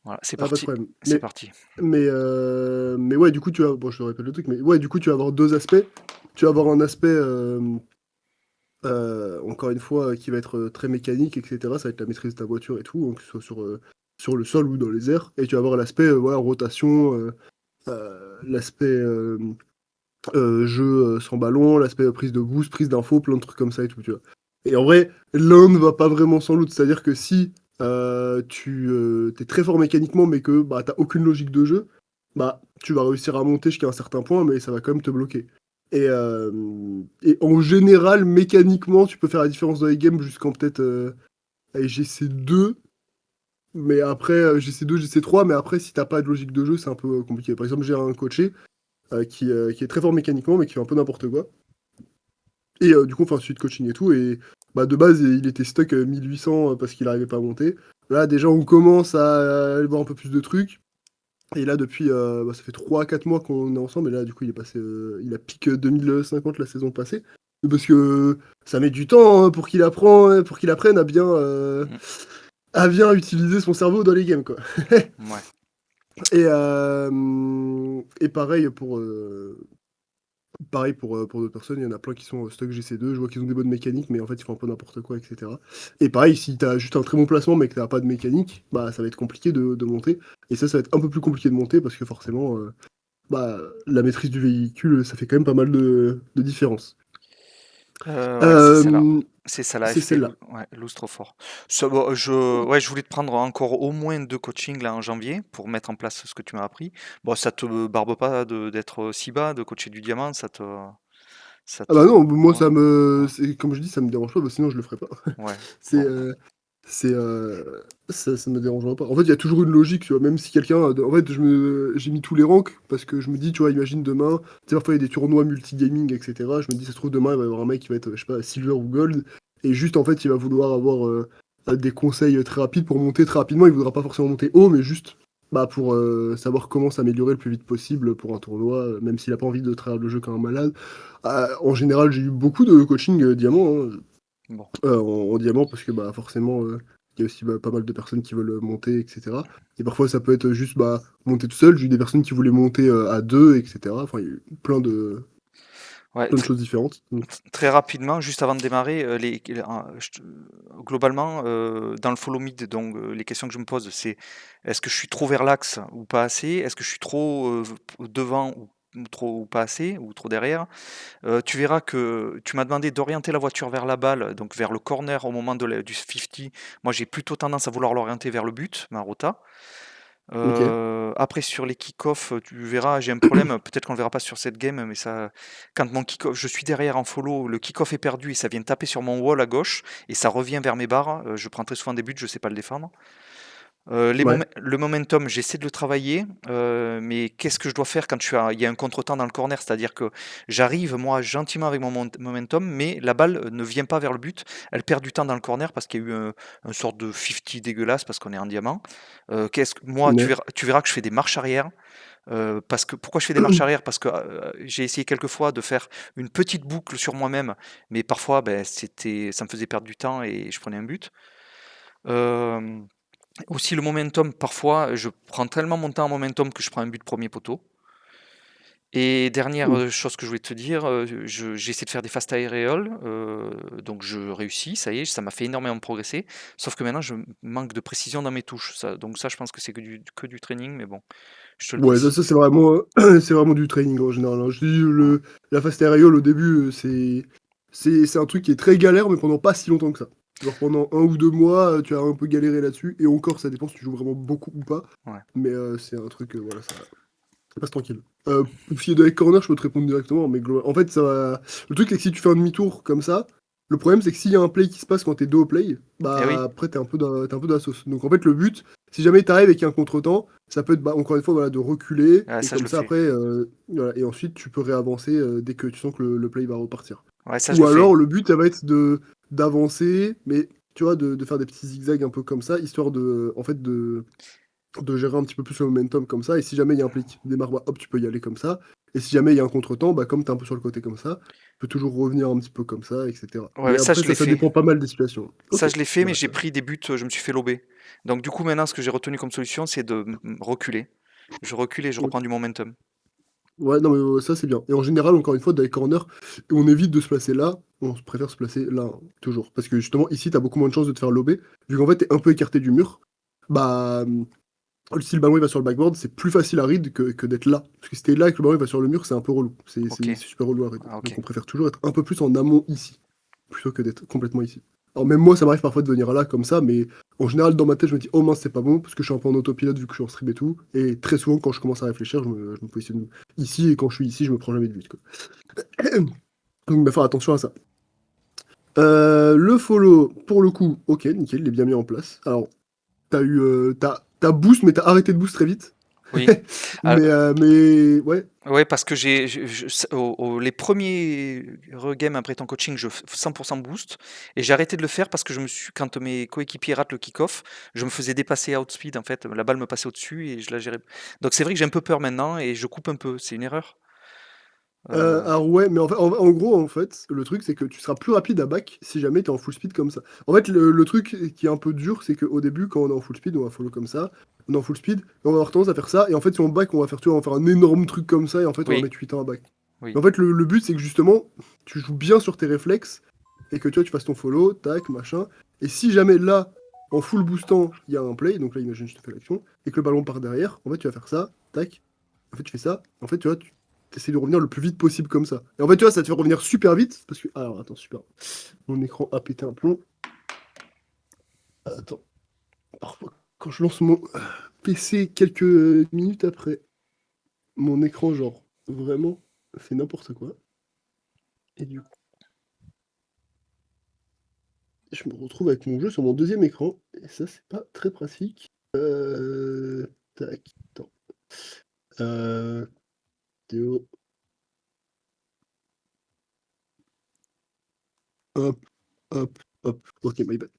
Voilà, c'est Ah, pas de parti, problème. c'est parti. Mais ouais, du coup, tu vas bon, je te répète le truc, mais ouais, du coup, tu vas avoir 2 aspects. Tu vas avoir un aspect, encore une fois, qui va être, très mécanique et cetera. Ça va être la maîtrise de ta voiture et tout, hein, que ce soit sur le sol ou dans les airs et tu vas avoir l'aspect, voilà, rotation, l'aspect, jeu, sans ballon, l'aspect, prise de boost, prise d'infos, plein de trucs comme ça et tout, tu vois? Et en vrai, l'un ne va pas vraiment sans l'autre. C'est-à-dire que si, tu es très fort mécaniquement, mais que, bah, tu aucune logique de jeu, bah, tu vas réussir à monter jusqu'à un certain point, mais ça va quand même te bloquer. Et en général, mécaniquement, tu peux faire la différence dans les games jusqu'en peut-être, allez, GC2, mais après, GC2, GC3, mais après, si t'as pas de logique de jeu, c'est un peu, compliqué. Par exemple, j'ai un coaché, qui est très fort mécaniquement, mais qui fait un peu n'importe quoi. Et du coup, on fait un suivi de coaching et tout. Et bah, de base, il était stock 1800 parce qu'il n'arrivait pas à monter. Là, déjà, on commence à aller voir un peu plus de trucs. Et là, depuis, bah, ça fait 3 à 4 mois qu'on est ensemble. Et là, du coup, il est passé, il a piqué 2050 la saison passée. Parce que ça met du temps, hein, pour qu'il apprenne Mmh. à bien utiliser son cerveau dans les games, quoi. Ouais. Et pareil pour d'autres personnes, il y en a plein qui sont stock GC2, je vois qu'ils ont des bonnes mécaniques, mais en fait ils font un peu n'importe quoi, etc. Et pareil, si t'as juste un très bon placement mais que t'as pas de mécanique, bah ça va être compliqué de monter. Et ça va être un peu plus compliqué de monter parce que forcément, bah, la maîtrise du véhicule, ça fait quand même pas mal de différence. Ouais, c'est celle-là. Euh, C'est celle-là, c'est FP celle-là. Ouais, Loose trop fort. Bon, ouais, je voulais te prendre encore au moins 2 coachings là en janvier pour mettre en place ce que tu m'as appris. Bon, ça te barbe pas d'être si bas, de coacher du diamant, ça Ah te, bah non, moi ouais, ça me. ouais, Comme je dis, ça me dérange pas, bah sinon je le ferais pas. ouais, C'est. bon, Ça me dérangera pas. En fait, il y a toujours une logique, tu vois, même si quelqu'un. En fait, j'ai mis tous les ranks parce que je me dis, tu vois, imagine demain, tu sais, parfois il y a des tournois multigaming, etc. Je me dis, ça se trouve, demain, il va y avoir un mec qui va être, je sais pas, silver ou gold, et juste, en fait, il va vouloir avoir des conseils très rapides pour monter très rapidement. Il voudra pas forcément monter haut, mais juste bah, pour savoir comment s'améliorer le plus vite possible pour un tournoi, même s'il a pas envie de travailler le jeu comme un malade. En général, j'ai eu beaucoup de coaching diamant, hein, bon. en diamant parce que bah, forcément, il y a aussi bah, pas mal de personnes qui veulent monter, etc. Et parfois, ça peut être juste bah, monter tout seul. J'ai eu des personnes qui voulaient monter à deux, etc. Enfin, il y a eu Ouais, plein de choses différentes. très rapidement, juste avant de démarrer, globalement, dans le follow mid, donc les questions que je me pose, c'est est-ce que je suis trop vers l'axe ou pas assez? Est-ce que je suis trop devant ou trop ou pas assez ou trop derrière? Tu verras que tu m'as demandé d'orienter la voiture vers la balle, donc vers le corner au moment du 50. Moi, j'ai plutôt tendance à vouloir l'orienter vers le but, ma rota. Ok. Après sur les kick-off, tu verras, j'ai un problème, peut-être qu'on le verra pas sur cette game, mais ça quand mon kick-off je suis derrière en follow, le kick-off est perdu et ça vient taper sur mon wall à gauche et ça revient vers mes barres, je prends très souvent des buts, je sais pas le défendre. Ouais. Le momentum, j'essaie de le travailler, mais qu'est-ce que je dois faire quand il y a un contretemps dans le corner? C'est-à-dire que j'arrive, moi, gentiment avec mon momentum, mais la balle ne vient pas vers le but. Elle perd du temps dans le corner parce qu'il y a eu un sorte de 50 dégueulasse parce qu'on est en diamant. Moi, Mais... tu verras que je fais des marches arrière. Pourquoi je fais des marches arrière? Parce que j'ai essayé quelques fois de faire une petite boucle sur moi-même, mais parfois, ben, ça me faisait perdre du temps et je prenais un but. Euh, Aussi le momentum, parfois je prends tellement mon temps en momentum que je prends un but premier poteau. Et dernière chose que je voulais te dire, j'essaie de faire des fast aerials, donc je réussis, ça y est, ça m'a fait énormément progresser. Sauf que maintenant je manque de précision dans mes touches. Donc ça, je pense que c'est que du training, mais bon, je te le Ouais, ça, précise. ça, c'est vraiment, c'est vraiment du training en général, hein. Je dis, Ouais. la fast aerial au début, c'est un truc qui est très galère, mais pendant pas si longtemps que ça. Genre pendant 1 ou 2 mois, tu as un peu galéré là-dessus, et encore, ça dépend si tu joues vraiment beaucoup ou pas. Ouais. Mais c'est un truc, voilà, ça passe tranquille. Pour ce qui est de Egg Corner, je peux te répondre directement, mais en fait, le truc, c'est que si tu fais un demi-tour comme ça, le problème, c'est que s'il y a un play qui se passe quand t'es dos au play, Eh oui, bah après, t'es un peu dans la sauce. Donc en fait, le but, si jamais t'arrives avec un contretemps, ça peut être, bah, encore une fois, voilà, de reculer, et ça je comme le ça, fais. après, voilà, et ensuite, tu peux réavancer dès que tu sens que le play va repartir. Ouais, ça je Ou le fais. alors, le but, ça va être d'avancer, mais tu vois, de faire des petits zigzags un peu comme ça, histoire en fait, de gérer un petit peu plus le momentum comme ça. Et si jamais il y a un play qui démarre, bah, hop, tu peux y aller comme ça. Et si jamais il y a un contretemps, bah, comme tu es un peu sur le côté comme ça, peux toujours revenir un petit peu comme ça, etc. Ouais, Mais ça, après, je l'ai ça fait. dépend pas mal des situations. Ça, Ok. je l'ai fait, mais Bah, j'ai pris des buts, je me suis fait lober. Donc du coup, maintenant, ce que j'ai retenu comme solution, c'est de reculer. Je recule et je reprends du momentum. ouais, non, mais ça c'est bien. Et en général, encore une fois, dans les corners, on évite de se placer là, on préfère se placer là, hein, toujours. Parce que justement, ici, t'as beaucoup moins de chances de te faire lober, vu qu'en fait, t'es un peu écarté du mur. Bah, si le ballon il va sur le backboard, c'est plus facile à read que d'être là. Parce que si t'es là et que le ballon il va sur le mur, c'est un peu relou. Ok. C'est super relou à read. Ah, ok. Donc on préfère toujours être un peu plus en amont ici, plutôt que d'être complètement ici. Alors même moi, ça m'arrive parfois de venir là comme ça, mais en général, dans ma tête, je me dis, oh mince, c'est pas bon, parce que je suis un peu en autopilote vu que je suis en stream et tout. Et très souvent, quand je commence à réfléchir, je me positionne ici, et quand je suis ici, je me prends jamais de but, quoi. Donc, bah, faire attention à ça. Le follow, pour le coup, ok, nickel, il est bien mis en place. Alors, t'as boost, mais t'as arrêté de boost très vite. Oui. Alors, Mais ouais. ouais, parce que les premiers regames après ton coaching, 100% boost, et j'ai arrêté de le faire parce que quand mes coéquipiers ratent le kick-off, je me faisais dépasser outspeed en fait, la balle me passait au-dessus et je la gérais. Donc c'est vrai que j'ai un peu peur maintenant et je coupe un peu, c'est une erreur. Alors ouais, mais en gros, en fait, le truc, c'est que tu seras plus rapide à back si jamais t'es en full speed comme ça. En fait, le truc qui est un peu dur, c'est qu'au début, quand on est en full speed, on va follow comme ça. On est en full speed, et on va avoir tendance à faire ça. Et en fait, si on back, on va faire, tu vois, on va faire un énorme truc comme ça, et en fait, on va Oui, mettre 8 ans à back. oui. Mais en fait, le but, c'est que justement, tu joues bien sur tes réflexes, et que tu vois, tu fasses ton follow, tac, machin. Et si jamais là, en full boostant, il y a un play, donc là, imagine, je te fais l'action, et que le ballon part derrière, en fait, tu vas faire ça, tac. En fait, tu fais ça, en fait, tu vois, tu essaies de revenir le plus vite possible comme ça. Et en fait, tu vois, ça te fait revenir super vite, parce que... Alors, attends, super. Mon écran a pété un plomb. Attends. Parfois, quand je lance mon PC quelques minutes après, mon écran, genre, vraiment, fait n'importe quoi. Et du coup, je me retrouve avec mon jeu sur mon deuxième écran, et ça, c'est pas très pratique. Tac, attends. Théo. Hop, hop, hop. Ok, my bad.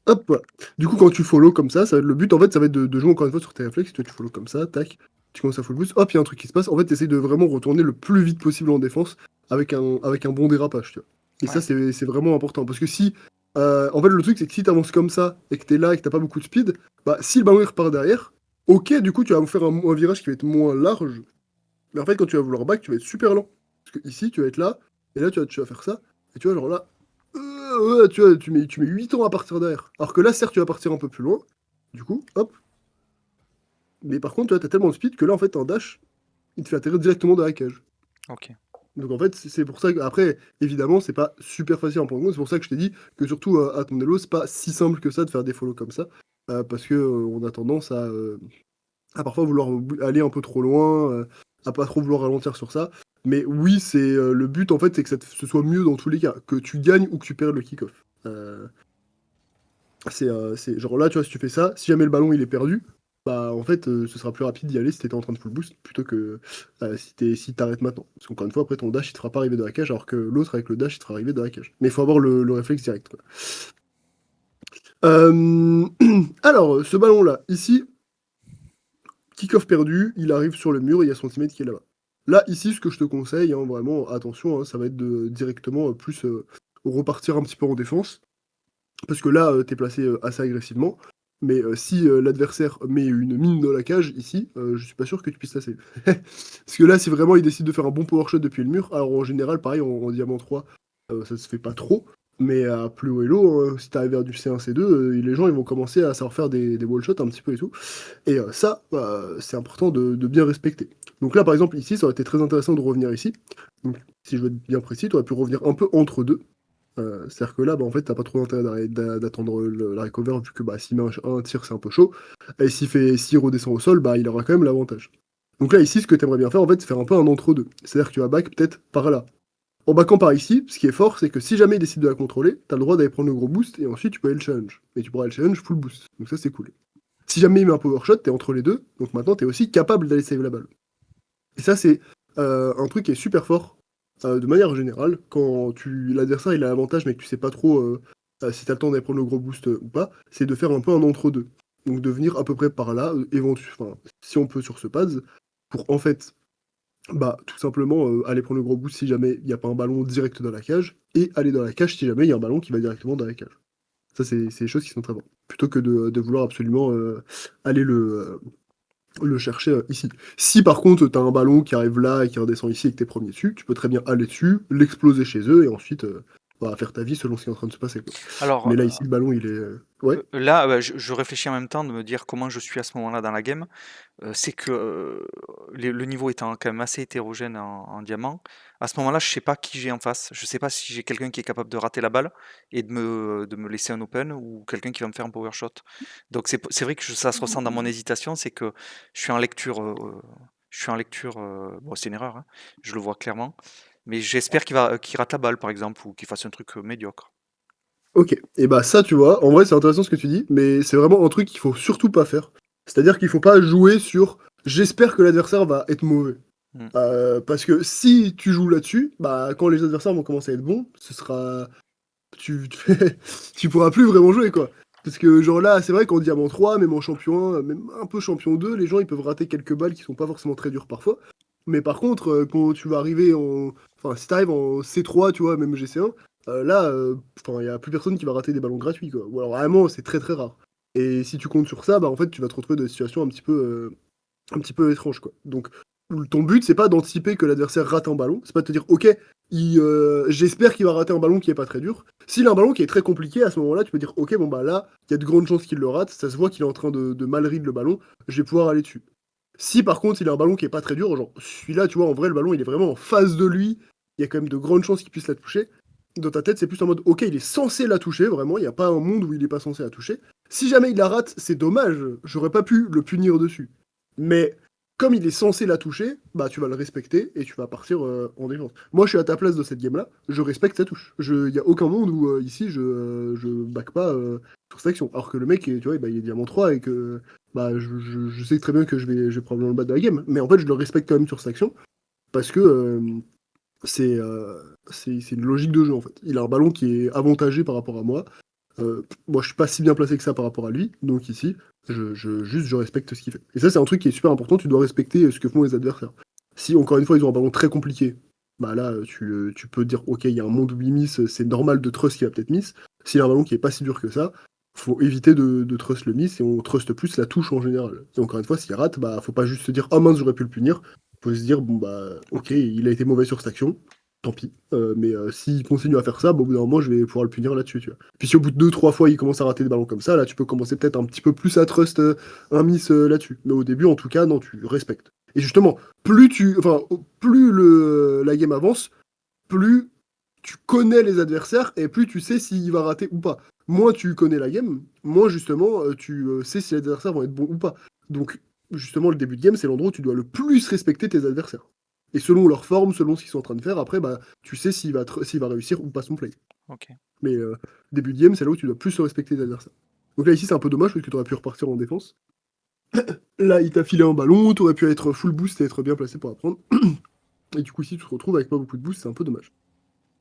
Hop, voilà. Du coup, quand tu follow comme ça va être le but, en fait, ça va être de jouer encore une fois sur tes réflexes. Toi, tu follow comme ça, tac, tu commences à full boost, hop, il y a un truc qui se passe. En fait, tu essaies de vraiment retourner le plus vite possible en défense avec un bon dérapage, tu vois. Et ça, Ouais. c'est vraiment important. Parce que si. En fait, le truc, c'est que si tu avances comme ça et que tu es là et que t'as pas beaucoup de speed, bah, si le ballon il repart derrière, ok, du coup, tu vas faire un virage qui va être moins large. Mais en fait, quand tu vas vouloir back, tu vas être super lent. Parce que ici, tu vas être là, et là, tu vas faire ça. Et tu vois, genre là, ouais, tu vois, tu mets 8 ans à partir derrière. Alors que là, certes, tu vas partir un peu plus loin. Du coup, hop. Mais par contre, tu vois, t'as tellement de speed que là, en fait, en dash, il te fait atterrir directement dans la cage. Ok. Donc en fait, c'est pour ça que, après, évidemment, c'est pas super facile en prendre compte. C'est pour ça que je t'ai dit que surtout à ton elo, c'est pas si simple que ça de faire des follow comme ça. Parce que on a tendance à parfois vouloir aller un peu trop loin, à pas trop vouloir ralentir sur ça. Mais oui, c'est le but en fait, c'est que ce soit mieux dans tous les cas, que tu gagnes ou que tu perdes le kick-off. C'est genre là, tu vois, si tu fais ça, si jamais le ballon il est perdu, bah en fait, ce sera plus rapide d'y aller si t'étais en train de full boost plutôt que si t'arrêtes maintenant. Parce qu'encore une fois, après ton dash il te fera pas arriver dans la cage, alors que l'autre avec le dash il te fera arriver dans la cage. Mais il faut avoir le réflexe direct, quoi. Euh, Alors, ce ballon-là, ici, kick-off perdu, il arrive sur le mur et il y a son teammate qui est là-bas. Là, ici, ce que je te conseille, hein, vraiment, attention, hein, ça va être de directement plus repartir un petit peu en défense. Parce que là, t'es placé assez agressivement. Mais si l'adversaire met une mine dans la cage, ici, je suis pas sûr que tu puisses la save. Parce que là, si vraiment il décide de faire un bon power shot depuis le mur, alors en général, pareil, en Diamant 3, ça se fait pas trop. Mais à plus haut elo, si t'arrives vers du C1, C2, les gens ils vont commencer à savoir faire des wall shots un petit peu et tout. Et ça, c'est important de bien respecter. Donc là, par exemple, ici, ça aurait été très intéressant de revenir ici. Donc, si je veux être bien précis, tu aurais pu revenir un peu entre deux. C'est-à-dire que là, bah, en fait, t'as pas trop d'intérêt d'attendre la recover, vu que bah, s'il met un tir, c'est un peu chaud. Et s'il redescend au sol, bah, il aura quand même l'avantage. Donc là, ici, ce que tu aimerais bien faire, en fait, c'est faire un peu un entre-deux. C'est-à-dire que tu vas back peut-être par là. En backant par ici, ce qui est fort, c'est que si jamais il décide de la contrôler, t'as le droit d'aller prendre le gros boost, et ensuite tu peux aller le challenge. Et tu pourras aller le challenge full boost. Donc ça, c'est cool. Si jamais il met un power shot, t'es entre les deux, donc maintenant t'es aussi capable d'aller save la balle. Et ça, c'est un truc qui est super fort de manière générale. Quand l'adversaire il a l'avantage, mais que tu sais pas trop si t'as le temps d'aller prendre le gros boost ou pas, c'est de faire un peu un entre-deux. Donc de venir à peu près par là, enfin, si on peut sur ce pads, pour en fait Bah, tout simplement, aller prendre le gros boost si jamais il n'y a pas un ballon direct dans la cage, et aller dans la cage si jamais il y a un ballon qui va directement dans la cage. Ça, c'est des choses qui sont très bonnes. Plutôt que de vouloir absolument aller le chercher ici. Si par contre tu as un ballon qui arrive là et qui redescend ici et que tu es premier dessus, tu peux très bien aller dessus, l'exploser chez eux et ensuite bah, faire ta vie selon ce qui est en train de se passer, quoi. Alors, Mais là ici le ballon il est... Ouais, là, je réfléchis en même temps de me dire comment je suis à ce moment-là dans la game. C'est que, le niveau étant quand même assez hétérogène en diamant, à ce moment-là, je sais pas qui j'ai en face. Je sais pas si j'ai quelqu'un qui est capable de rater la balle et de me laisser un open ou quelqu'un qui va me faire un power shot. Donc c'est vrai que ça se ressent dans mon hésitation, c'est que je suis en lecture, bon, c'est une erreur, hein, je le vois clairement, mais j'espère qu'il rate la balle par exemple ou qu'il fasse un truc, médiocre. ok. Et bah ça tu vois, en vrai c'est intéressant ce que tu dis, mais c'est vraiment un truc qu'il faut surtout pas faire. C'est-à-dire qu'il faut pas jouer sur j'espère que l'adversaire va être mauvais. Mmh. Parce que si tu joues là-dessus, bah quand les adversaires vont commencer à être bons, ce sera tu pourras plus vraiment jouer, quoi. Parce que, genre là, c'est vrai qu'en Diamant 3, même en Champion 1, même un peu Champion 2, les gens ils peuvent rater quelques balles qui sont pas forcément très dures parfois. Mais par contre, quand tu vas arriver en. Enfin, si t'arrives en C3, tu vois, même GC1, là, enfin, il y a plus personne qui va rater des ballons gratuits, quoi. Ou alors vraiment, c'est très très rare. Et si tu comptes sur ça, bah en fait, tu vas te retrouver dans des situations un petit peu étrange, quoi. Donc, ton but, c'est pas d'anticiper que l'adversaire rate un ballon, c'est pas de te dire, ok, j'espère qu'il va rater un ballon qui est pas très dur. S'il a un ballon qui est très compliqué, à ce moment-là, tu peux dire, ok, bon bah là, il y a de grandes chances qu'il le rate, ça se voit qu'il est en train de mal read le ballon, je vais pouvoir aller dessus. Si par contre, il a un ballon qui est pas très dur, genre celui-là, tu vois, en vrai, le ballon, il est vraiment en face de lui, il y a quand même de grandes chances qu'il puisse la toucher. Dans ta tête, c'est plus en mode, ok, il est censé la toucher, vraiment, il n'y a pas un monde où il est pas censé la toucher. Si jamais il la rate, c'est dommage, j'aurais pas pu le punir dessus. Mais comme il est censé la toucher, bah tu vas le respecter et tu vas partir en défense. Moi, je suis à ta place dans cette game-là, je respecte sa touche. Il y a aucun monde où ici je back pas sur cette action. Alors que le mec, tu vois, bah, il est diamant 3 et que bah, je sais très bien que je vais probablement le battre de la game. Mais en fait, je le respecte quand même sur cette action parce que c'est c'est une logique de jeu en fait. Il a un ballon qui est avantagé par rapport à moi. Moi, je suis pas si bien placé que ça par rapport à lui, donc ici, juste je respecte ce qu'il fait. Et ça, c'est un truc qui est super important, tu dois respecter ce que font les adversaires. Si, encore une fois, ils ont un ballon très compliqué, bah là, tu peux dire, ok, il y a un monde où il miss, c'est normal de trust qu'il va peut-être miss. S'il a un ballon qui est pas si dur que ça, faut éviter de trust le miss, et on trust plus la touche en général. Et encore une fois, s'il rate, bah faut pas juste se dire, oh mince, j'aurais pu le punir. Faut se dire, bon bah, ok, OK. il a été mauvais sur cette action, tant pis. Mais s'il continue à faire ça, bah, au bout d'un moment, je vais pouvoir le punir là-dessus, tu vois. Puis si au bout de 2 3 fois, il commence à rater des ballons comme ça, là, tu peux commencer peut-être un petit peu plus à trust un miss là-dessus. Mais au début, en tout cas, non, tu respectes. Et justement, plus la game avance, plus tu connais les adversaires et plus tu sais s'il va rater ou pas. Moins tu connais la game, moins justement tu sais si les adversaires vont être bons ou pas. Donc justement le début de game, c'est l'endroit où tu dois le plus respecter tes adversaires. Et selon leur forme, selon ce qu'ils sont en train de faire, après bah tu sais s'il va réussir ou pas son play. OK. Mais début de game, c'est là où tu dois plus se respecter tes adversaires. Donc là ici c'est un peu dommage parce que tu aurais pu repartir en défense. Là il t'a filé un ballon, tu aurais pu être full boost et être bien placé pour apprendre. Et du coup ici tu te retrouves avec pas beaucoup de boost, c'est un peu dommage.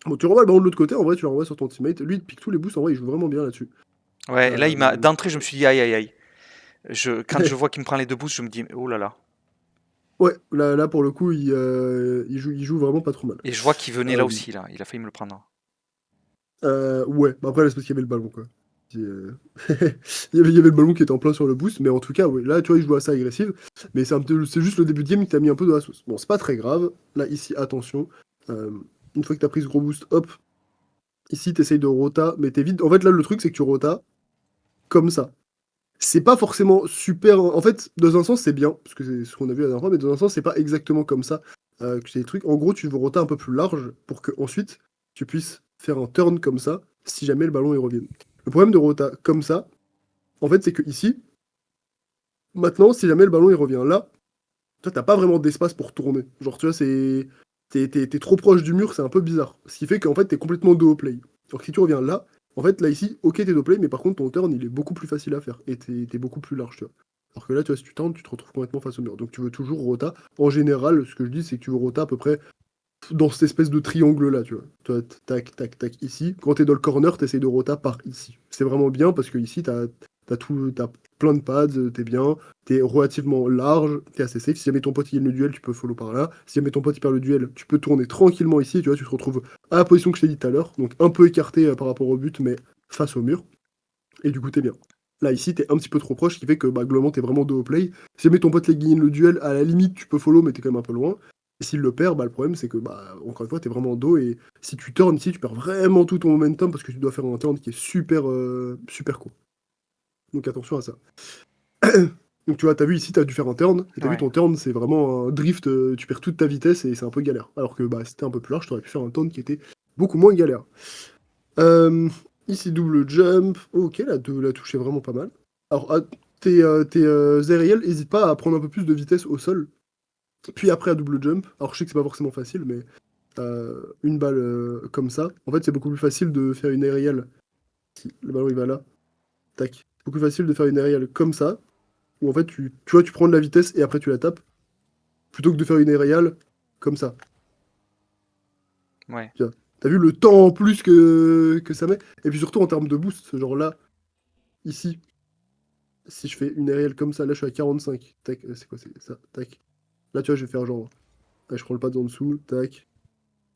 Bon, tu renvoies le ballon de l'autre côté, en vrai, tu le renvoies sur ton teammate. Lui, il pique tous les boosts, en vrai, il joue vraiment bien là-dessus. Ouais, là, Euh, d'entrée, je me suis dit: «Aïe, aïe, aïe». Quand je vois qu'il me prend les 2 boosts, je me dis: «Oh là là». Ouais, là, pour le coup, il joue vraiment pas trop mal. Et je vois qu'il venait là Euh, aussi, là. Il a failli me le prendre. ouais, bah après, là, c'est parce qu'il y avait le ballon, quoi. Il y avait le ballon qui était en plein sur le boost, mais en tout cas, ouais, là, tu vois, il joue assez agressif. Mais c'est juste le début de game qui t'a mis un peu dans la sauce. Bon, c'est pas très grave. Là, ici, attention. Euh, une fois que t'as pris ce gros boost, hop, ici, t'essayes de rota, mais t'es vite. En fait, là, le truc, c'est que tu rota comme ça. C'est pas forcément super. En fait, dans un sens, c'est bien, parce que c'est ce qu'on a vu la dernière fois, mais dans un sens, c'est pas exactement comme ça que c'est des trucs. En gros, tu veux roter un peu plus large pour que ensuite tu puisses faire un turn comme ça si jamais le ballon il revient. Le problème de rota comme ça, en fait, c'est que ici, maintenant, si jamais le ballon il revient là, toi, t'as pas vraiment d'espace pour tourner. Genre, tu vois, t'es trop proche du mur, c'est un peu bizarre. Ce qui fait qu'en fait, t'es complètement dos au play. Donc, si tu reviens là, en fait, là, ici, ok, t'es dos au play, mais par contre, ton turn, il est beaucoup plus facile à faire. Et t'es beaucoup plus large, tu vois. Alors que là, tu vois, si tu turns, tu te retrouves complètement face au mur. Donc, tu veux toujours rota. En général, ce que je dis, c'est que tu veux rota à peu près dans cette espèce de triangle-là, tu vois. Toi, tac, tac, tac, ici. Quand t'es dans le corner, t'essayes de rota par ici. C'est vraiment bien parce que ici, t'as tout. plein de pads, t'es bien, t'es relativement large, t'es assez safe. Si jamais ton pote il gagne le duel, tu peux follow par là. Si jamais ton pote il perd le duel, tu peux tourner tranquillement ici, tu vois, tu te retrouves à la position que je t'ai dit tout à l'heure, donc un peu écarté par rapport au but, mais face au mur. Et du coup, t'es bien. Là, ici, t'es un petit peu trop proche, ce qui fait que bah, globalement, t'es vraiment dos au play. Si jamais ton pote il gagne le duel, à la limite, tu peux follow, mais t'es quand même un peu loin. Et s'il le perd, bah, le problème, c'est que, bah, encore une fois, t'es vraiment en dos. Et si tu turns ici, tu perds vraiment tout ton momentum parce que tu dois faire un turn qui est super court. Donc attention à ça. Donc tu vois, t'as vu ici, t'as dû faire un turn. Et t'as vu Ouais. ton turn, c'est vraiment un drift, tu perds toute ta vitesse et c'est un peu galère. Alors que bah, si t'es un peu plus large, t'aurais pu faire un turn qui était beaucoup moins galère. Euh, Ici, double jump. Ok, la touche est vraiment pas mal. Alors, tes aériels, n'hésite pas à prendre un peu plus de vitesse au sol. Puis après, à double jump. Alors, je sais que c'est pas forcément facile, mais une balle comme ça. En fait, c'est beaucoup plus facile de faire une aérielle. Si le ballon il va là, tac. C'est beaucoup plus facile de faire une aérielle comme ça. Où en fait, tu vois, tu prends de la vitesse et après tu la tapes. Plutôt que de faire une aérielle comme ça. Ouais. Tu vois. T'as vu le temps en plus que ça met? Et puis surtout en termes de boost, ce genre là, ici. Si je fais une aérielle comme ça, là je suis à 45. Tac, c'est quoi c'est ça? Tac. Là tu vois, je vais faire genre. Là, je prends le pad en dessous. Tac.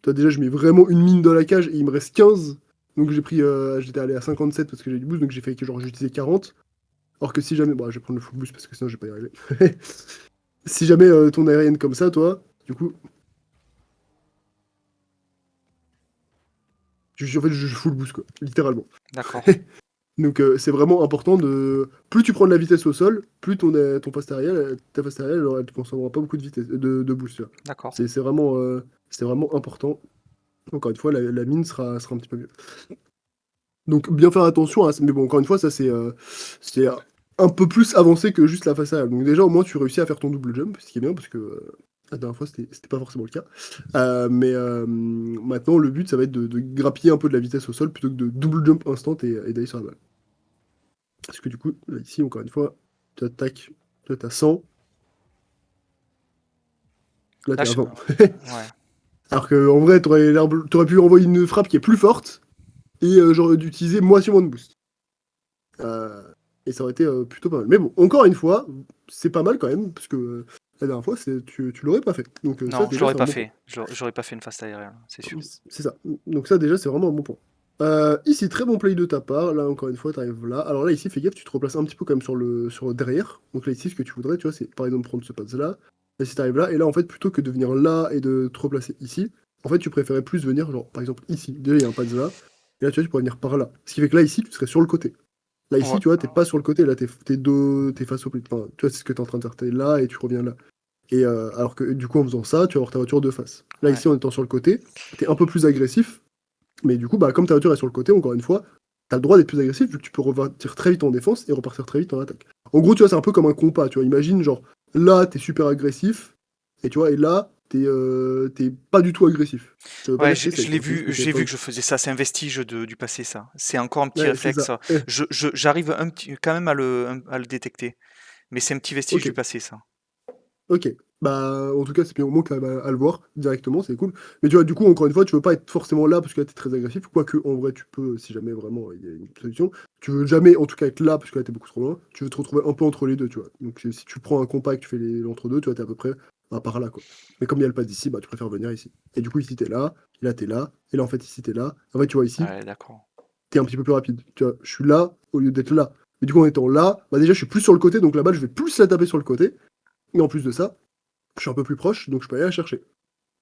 Toi déjà, je mets vraiment une mine dans la cage et il me reste 15. Donc j'ai pris. J'étais allé à 57 parce que j'ai du boost. Donc j'ai fait que genre j'utilisais 40. Or que si jamais. Bon, je vais prendre le full boost parce que sinon je vais pas y arriver. Si jamais ton aérienne comme ça, toi, du coup. En fait, je full boost quoi. Littéralement. D'accord. Donc c'est vraiment important de. Plus tu prends de la vitesse au sol, plus ton poste arrière, ta poste arrière, elle ne consommera pas beaucoup de vitesse, de boost. Tu vois. D'accord. C'est vraiment important. Encore une fois, la mine sera un petit peu mieux. Donc bien faire attention à ça. Mais bon, encore une fois, ça c'est un peu plus avancé que juste la face arrière. Donc déjà, au moins, tu réussis à faire ton double jump, ce qui est bien parce que la dernière fois, c'était pas forcément le cas. Mais maintenant, le but, ça va être de grappiller un peu de la vitesse au sol plutôt que de double jump instant et d'aller sur la balle. Parce que du coup, là, ici, encore une fois, tu attaques, toi, t'as 100, là, Là, t'es à je... 20. Ouais. Alors qu'en vrai, t'aurais pu envoyer une frappe qui est plus forte et j'aurais dû utiliser moitié moins de boost. Euh, et ça aurait été plutôt pas mal. Mais bon, encore une fois, c'est pas mal quand même, parce que la dernière fois, tu l'aurais pas fait. Donc ça, Non, je déjà, l'aurais c'est un pas bon point. fait. J'aurais pas fait une fast aérienne, c'est sûr. C'est ça. Donc ça, déjà, c'est vraiment un bon point. Ici, très bon play de ta part. Là, encore une fois, tu arrives là. Alors là, ici, fais gaffe, tu te replaces un petit peu quand même sur le derrière. Donc là, ici, ce que tu voudrais, tu vois, c'est par exemple prendre ce pass-là. Là, si tu arrives là, et là, en fait, plutôt que de venir là et de te replacer ici, en fait, tu préférais plus venir, genre, par exemple, ici. Déjà, il y a un pass là. Et là, tu vois, tu pourrais venir par là. Ce qui fait que là, ici, tu serais sur le côté. Là, Ouais. ici, tu vois, t'es pas sur le côté. Là, t'es face au play. Enfin, tu vois, c'est ce que t'es en train de faire. T'es là et tu reviens là. Et alors que du coup, en faisant ça, tu vas avoir ta voiture de face. Là, Ouais. ici, en étant sur le côté, t'es un peu plus agressif. Mais du coup, bah, comme ta voiture est sur le côté, encore une fois, t'as le droit d'être plus agressif vu que tu peux repartir très vite en défense et repartir très vite en attaque. En gros, tu vois, c'est un peu comme un compas. Tu vois, imagine, genre, là, t'es super agressif. Et tu vois, et là, t'es pas du tout agressif. Ça veut pas Ouais, dire que t'es safe, hein, c'est juste que t'es j'ai pas. vu que je faisais ça. C'est un vestige du passé, ça. C'est encore un petit Ouais, c'est réflexe, ça. ça. J'arrive quand même à le détecter. Mais c'est un petit vestige Ok. du passé, ça. Ok. Bah, en tout cas, c'est bien au moins quand même à le voir directement, c'est cool. Mais tu vois, du coup, encore une fois, tu veux pas être forcément là parce que là, t'es très agressif. Quoique, en vrai, tu peux, si jamais vraiment il y a une solution. Tu veux jamais, en tout cas, être là parce que là, t'es beaucoup trop loin. Tu veux te retrouver un peu entre les deux, tu vois. Donc, si tu prends un compact, tu fais l'entre-deux, tu vois, t'es à peu près bah, par là, quoi. Mais comme il y a le pas d'ici, bah, tu préfères venir ici. Et du coup, ici, t'es là, et là, t'es là, et là, en fait, ici, t'es là. En fait, tu vois, ici, Ouais, d'accord. t'es un petit peu plus rapide. Tu vois, je suis là au lieu d'être là. Mais du coup, en étant là, bah, déjà, je suis plus sur le côté, donc la balle, je vais plus la taper sur le côté. Et en plus de ça, je suis un peu plus proche, donc je peux aller la chercher.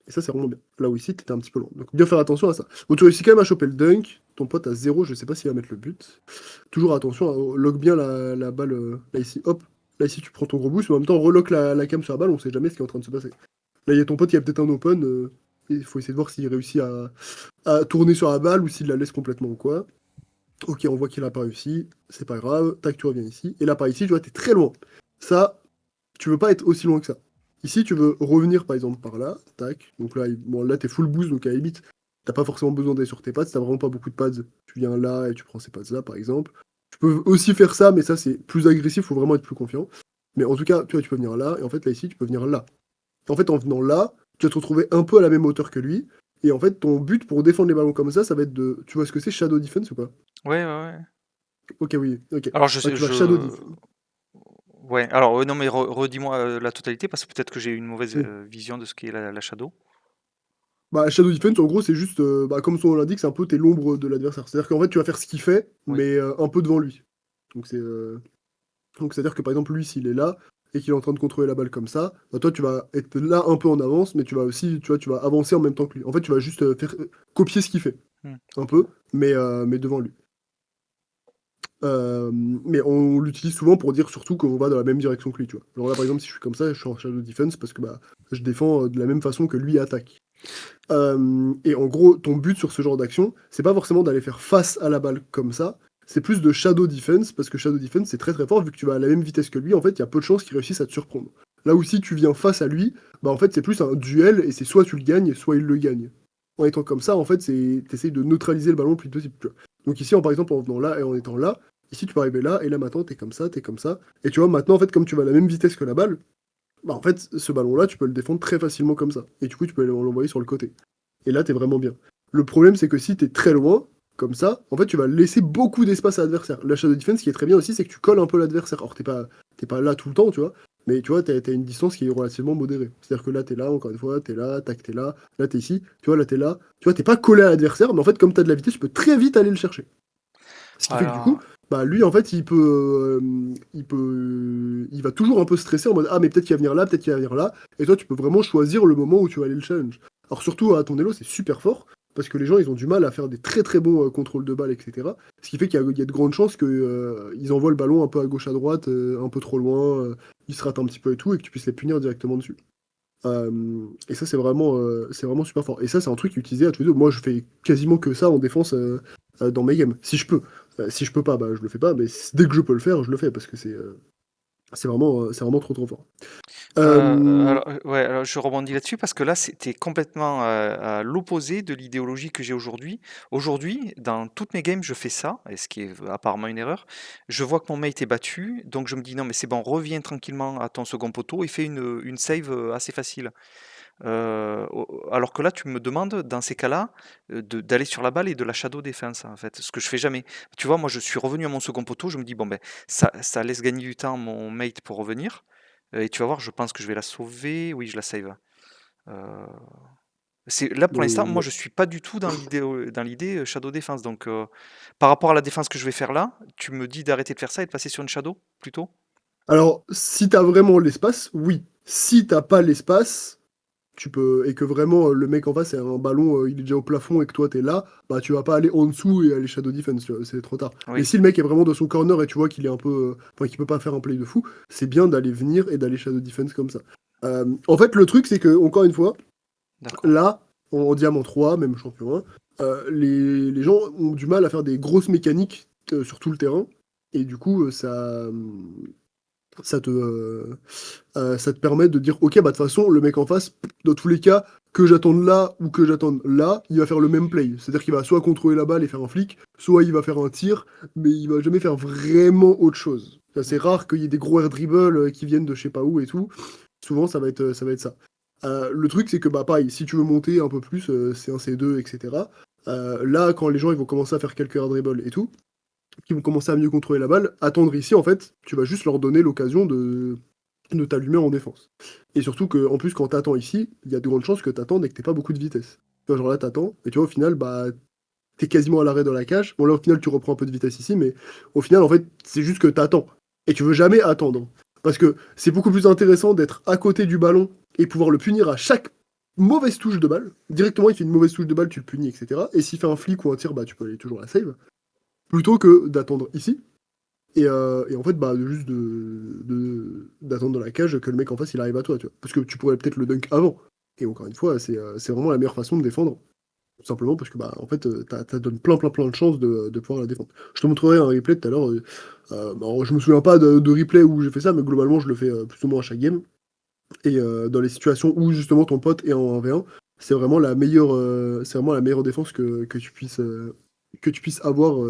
Et ça, c'est vraiment bien. Là où ici, t'étais un petit peu loin. Donc bien faire attention à ça. Bon, tu réussis quand même à choper le dunk. Ton pote à 0, je sais pas s'il va mettre le but. Toujours attention, log bien la balle. Là ici, hop. Là ici, tu prends ton gros boost, mais en même temps, relock la cam sur la balle, on sait jamais ce qui est en train de se passer. Là, il y a ton pote qui a peut-être un open. Il faut essayer de voir s'il réussit à tourner sur la balle ou s'il la laisse complètement ou quoi. Ok, on voit qu'il a pas réussi. C'est pas grave. Tac, tu reviens ici. Et là, par ici, tu vois, t'es très loin. Ça, tu veux pas être aussi loin que ça. Ici, tu veux revenir par exemple par là, tac. Donc là, bon, là t'es full boost, donc à la limite, t'as pas forcément besoin d'aller sur tes pads. Si t'as vraiment pas beaucoup de pads, tu viens là et tu prends ces pads là, par exemple. Tu peux aussi faire ça, mais ça c'est plus agressif, faut vraiment être plus confiant. Mais en tout cas, tu vois, tu peux venir là, et en fait là ici, tu peux venir là. En fait, en venant là, tu vas te retrouver un peu à la même hauteur que lui. Et en fait, ton but pour défendre les ballons comme ça va être de. Tu vois ce que c'est Shadow Defense ou pas? Ouais, ouais, ouais. Ok, oui, ok. Alors, Ouais, tu vas Shadow Defense. Ouais, alors, non, mais redis-moi la totalité parce que peut-être que j'ai une mauvaise Oui. vision de ce qu'est la Shadow. Bah, Shadow Defense, en gros, c'est juste, bah, comme son nom l'indique, c'est un peu t'es l'ombre de l'adversaire. C'est-à-dire qu'en fait, tu vas faire ce qu'il fait, Oui. mais un peu devant lui. Donc, c'est-à-dire que par exemple, lui, s'il est là et qu'il est en train de contrôler la balle comme ça, bah, toi, tu vas être là un peu en avance, mais tu vas aussi, tu vois, tu vas avancer en même temps que lui. En fait, tu vas juste faire copier ce qu'il fait, Hmm, un ok. peu, mais devant lui. Mais on l'utilise souvent pour dire surtout qu'on va dans la même direction que lui, tu vois. Alors là, par exemple, si je suis comme ça, je suis en Shadow Defense parce que bah, je défends de la même façon que lui attaque. Et en gros, ton but sur ce genre d'action, c'est pas forcément d'aller faire face à la balle comme ça, c'est plus de Shadow Defense, parce que Shadow Defense, c'est très très fort, vu que tu vas à la même vitesse que lui, en fait, il y a peu de chances qu'il réussisse à te surprendre. Là où si tu viens face à lui, bah en fait, c'est plus un duel, et c'est soit tu le gagnes, soit il le gagne. En étant comme ça, en fait, t'essayes de neutraliser le ballon le plus possible, tu vois. Donc ici, par exemple, en venant là et en étant là, ici, tu peux arriver là, et là, maintenant, t'es comme ça, et tu vois, maintenant, en fait, comme tu vas à la même vitesse que la balle, bah en fait, ce ballon-là, tu peux le défendre très facilement comme ça. Et du coup, tu peux l'envoyer sur le côté. Et là, t'es vraiment bien. Le problème, c'est que si t'es très loin, comme ça, en fait, tu vas laisser beaucoup d'espace à l'adversaire. La Shadow Defense, ce qui est très bien aussi, c'est que tu colles un peu l'adversaire. Alors, t'es pas là tout le temps, tu vois, mais tu vois, t'as une distance qui est relativement modérée. C'est-à-dire que là, t'es là, encore une fois, t'es là, tac, t'es là t'es ici, tu vois, là, t'es là. Tu vois, t'es pas collé à l'adversaire, mais en fait, comme t'as de la vitesse, tu peux très vite aller le chercher. Ce qui fait que du coup, Alors, bah lui en fait, il va toujours un peu stresser en mode ah mais peut-être qu'il va venir là, peut-être qu'il va venir là, et toi tu peux vraiment choisir le moment où tu vas aller le challenge. Alors surtout à ton elo c'est super fort parce que les gens ils ont du mal à faire des très très bons contrôles de balle etc. Ce qui fait qu'il y a de grandes chances que ils envoient le ballon un peu à gauche à droite, un peu trop loin, ils se ratent un petit peu et tout et que tu puisses les punir directement dessus. Et ça c'est vraiment super fort. Et ça c'est un truc utilisé à tous les deux. Moi je fais quasiment que ça en défense dans mes games, si je peux. Si je peux pas, bah je le fais pas, mais dès que je peux le faire, je le fais parce que c'est vraiment trop trop fort. Euh, ouais, alors je rebondis là-dessus parce que là, c'était complètement à l'opposé de l'idéologie que j'ai aujourd'hui. Aujourd'hui, dans toutes mes games, je fais ça, et ce qui est apparemment une erreur. Je vois que mon mate est battu, donc je me dis non, mais c'est bon, reviens tranquillement à ton second poteau et fais une save assez facile. Alors que là, tu me demandes, dans ces cas-là, d'aller sur la balle et de la shadow defense, en fait, ce que je fais jamais. Tu vois, moi, je suis revenu à mon second poteau, je me dis, bon, ben, ça laisse gagner du temps à mon mate pour revenir. Et tu vas voir, je pense que je vais la sauver. Oui, je la save. Euh, là, pour l'instant, moi, ouais. je suis pas du tout dans l'idée shadow defense. Donc, par rapport à la défense que je vais faire là, tu me dis d'arrêter de faire ça et de passer sur une shadow, plutôt? Alors si t'as vraiment l'espace, oui. Si t'as pas l'espace, tu peux et que vraiment le mec en face a un ballon, il est déjà au plafond et que toi t'es là, bah tu vas pas aller en dessous et aller shadow defense, tu vois, c'est trop tard. Mais Oui, si le mec est vraiment dans son corner et tu vois qu'il est un peu, enfin qu'il peut pas faire un play de fou, c'est bien d'aller venir et d'aller shadow defense comme ça. En fait, le truc c'est que encore une fois, d'accord. là en diamant 3, même champion 1, les gens ont du mal à faire des grosses mécaniques sur tout le terrain et du coup ça te permet de dire ok bah de toute façon le mec en face dans tous les cas que j'attende là ou que j'attende là il va faire le même play, c'est à dire qu'il va soit contrôler la balle et faire un flic, soit il va faire un tir mais il va jamais faire vraiment autre chose. C'est Hmm. rare qu'il y ait des gros air dribble qui viennent de je sais pas où et tout, souvent ça va être ça. Le truc c'est que bah pareil si tu veux monter un peu plus C1 C2 etc. Là quand les gens ils vont commencer à faire quelques air dribble et tout qui vont commencer à mieux contrôler la balle, attendre ici, en fait, tu vas juste leur donner l'occasion de t'allumer en défense. Et surtout que, en plus, quand t'attends ici, il y a de grandes chances que t'attendes et que t'aies pas beaucoup de vitesse. Tu vois, genre là, t'attends, et tu vois, au final, bah, t'es quasiment à l'arrêt dans la cage. Bon, là, au final, tu reprends un peu de vitesse ici, mais au final, en fait, c'est juste que t'attends. Et tu veux jamais attendre. Parce que c'est beaucoup plus intéressant d'être à côté du ballon et pouvoir le punir à chaque mauvaise touche de balle. Directement, il fait une mauvaise touche de balle, tu le punis, etc. Et s'il fait un flic ou un tir, bah, tu peux aller toujours la save. Plutôt que d'attendre ici. Et en fait, bah, juste d'attendre dans la cage que le mec en face il arrive à toi, tu vois. Parce que tu pourrais peut-être le dunk avant. Et encore une fois, c'est vraiment la meilleure façon de défendre. Tout simplement parce que bah en fait ça donne plein plein plein de chances de pouvoir la défendre. Je te montrerai un replay tout à l'heure. Alors, je me souviens pas de replay où j'ai fait ça, mais globalement je le fais plus ou moins à chaque game. Et dans les situations où justement ton pote est en 1v1, c'est vraiment la meilleure défense que tu puisses avoir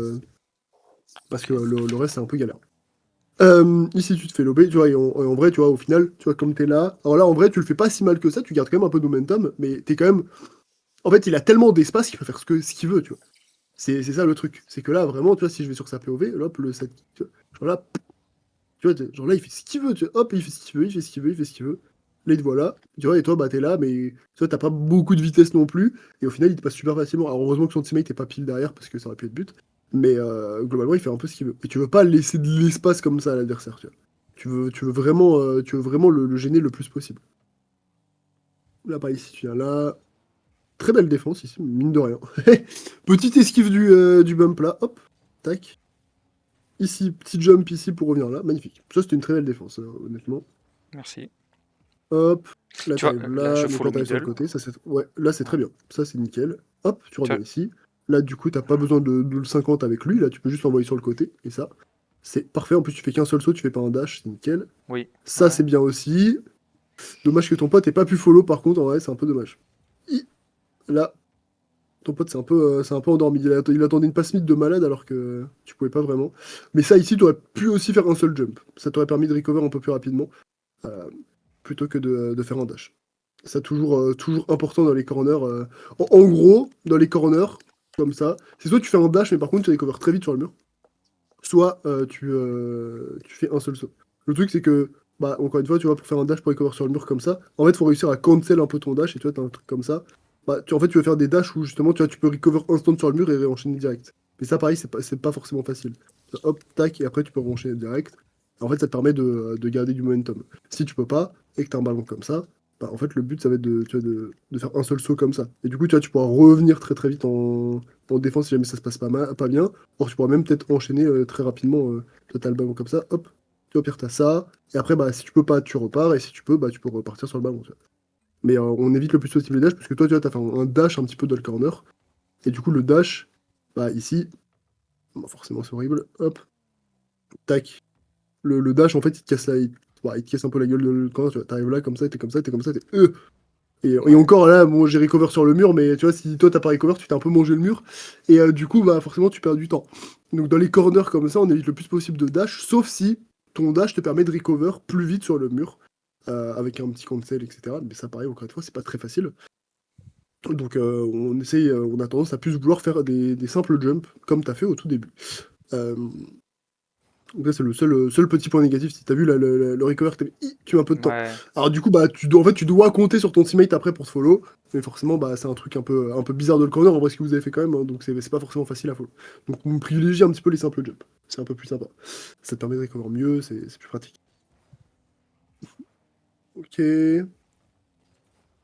parce que Ok. le reste c'est un peu galère. Ici, tu te fais lober, tu vois, et en vrai, tu vois, au final, tu vois, comme t'es là, alors là, en vrai, tu le fais pas si mal que ça, tu gardes quand même un peu de momentum, mais t'es quand même. En fait, il a tellement d'espace qu'il peut faire ce qu'il veut, tu vois. C'est ça le truc. C'est que là, vraiment, tu vois, si je vais sur sa POV, hop, le set, tu vois, là, Tu vois, genre là, il fait ce qu'il veut, tu vois, hop, il fait ce qu'il veut, il fait ce qu'il veut, il fait ce qu'il veut. Là, il te voit là, tu vois, et toi, bah, t'es là, mais tu vois, t'as pas beaucoup de vitesse non plus, et au final, il te passe super facilement. Alors, heureusement que son teammate est pas pile derrière, parce que ça aurait pu être but, mais globalement, il fait un peu ce qu'il veut. Et tu veux pas laisser de l'espace comme ça à l'adversaire, tu vois. Tu veux vraiment le gêner le plus possible. Là, par ici, tu viens là. Très belle défense ici, mine de rien. Petite esquive du bump là, hop, tac. Ici, petit jump ici pour revenir là, magnifique. Ça, c'était une très belle défense, honnêtement. Merci. Hop, là Tu vois, t'arrives là, là, je donc là follow t'arrives sur le middle. côté, ouais, là c'est Ouais. très bien, ça c'est nickel. Hop, tu Tu reviens vois, ici. Là du coup t'as pas besoin de le 50 avec lui, là tu peux juste l'envoyer sur le côté, et ça, c'est parfait. En plus tu fais qu'un seul saut, tu fais pas un dash, c'est nickel. oui, Ça ouais. c'est bien aussi. Dommage que ton pote ait pas pu follow par contre, en vrai c'est un peu dommage. Là, ton pote c'est un peu endormi, il attendait une passe mid de malade alors que tu pouvais pas vraiment. Mais ça ici, tu aurais pu aussi faire un seul jump. Ça t'aurait permis de recover un peu plus rapidement, euh, plutôt que de faire un dash. Ça toujours important dans les corners. En gros, dans les corners, comme ça, c'est soit tu fais un dash, mais par contre tu recovers très vite sur le mur, soit tu fais un seul saut. Le truc c'est que, bah, encore une fois, tu vois, pour faire un dash pour recover sur le mur comme ça, en fait, il faut réussir à cancel un peu ton dash, et tu vois, t'as un truc comme ça. Bah, en fait, tu vas faire des dashs où justement, tu vois, tu peux recover instant sur le mur et réenchaîner direct. Mais ça, pareil, c'est pas forcément facile. Hop, tac, et après, tu peux réenchaîner direct. En fait, ça te permet de garder du momentum. Si tu peux pas, et que t'as un ballon comme ça, bah, en fait, le but, ça va être tu vois, de faire un seul saut comme ça. Et du coup, tu vois, tu pourras revenir très très vite en défense si jamais ça se passe pas bien. Or, tu pourras même peut-être enchaîner très rapidement. Toi, t'as le ballon comme ça, hop, tu au pire, t'as ça. Et après, bah, si tu peux pas, tu repars. Et si tu peux, bah, tu peux repartir sur le ballon, tu vois. Mais on évite le plus possible les dash, parce que toi, tu vois, t'as fait un dash un petit peu dans le corner. Et du coup, le dash, bah, ici, bon, forcément, c'est horrible. Hop, tac. Le dash, en fait, il te casse un peu la gueule de le corner. Tu vois, t'arrives là, comme ça, t'es comme ça, t'es comme ça, t'es. Et Ouais. encore là, bon, j'ai recover sur le mur, mais tu vois, si toi t'as pas recover, tu t'es un peu mangé le mur. Et du coup, bah forcément, tu perds du temps. Donc dans les corners comme ça, on évite le plus possible de dash, sauf si ton dash te permet de recover plus vite sur le mur, avec un petit cancel, etc. Mais ça, pareil, encore une fois, c'est pas très facile. Donc on a tendance à plus vouloir faire des simples jumps, comme t'as fait au tout début. Euh, donc là, c'est le seul petit point négatif. Si t'as vu là, le recover, tu mets un peu de temps. Ouais. Alors du coup, bah, en fait, tu dois compter sur ton teammate après pour te follow. Mais forcément, bah, c'est un truc un peu bizarre de le corner, en vrai, ce que vous avez fait quand même. Hein, donc c'est pas forcément facile à follow. Donc on privilégie un petit peu les simples jumps. C'est un peu plus sympa. Ça te permet de recover mieux, c'est plus pratique. Ok.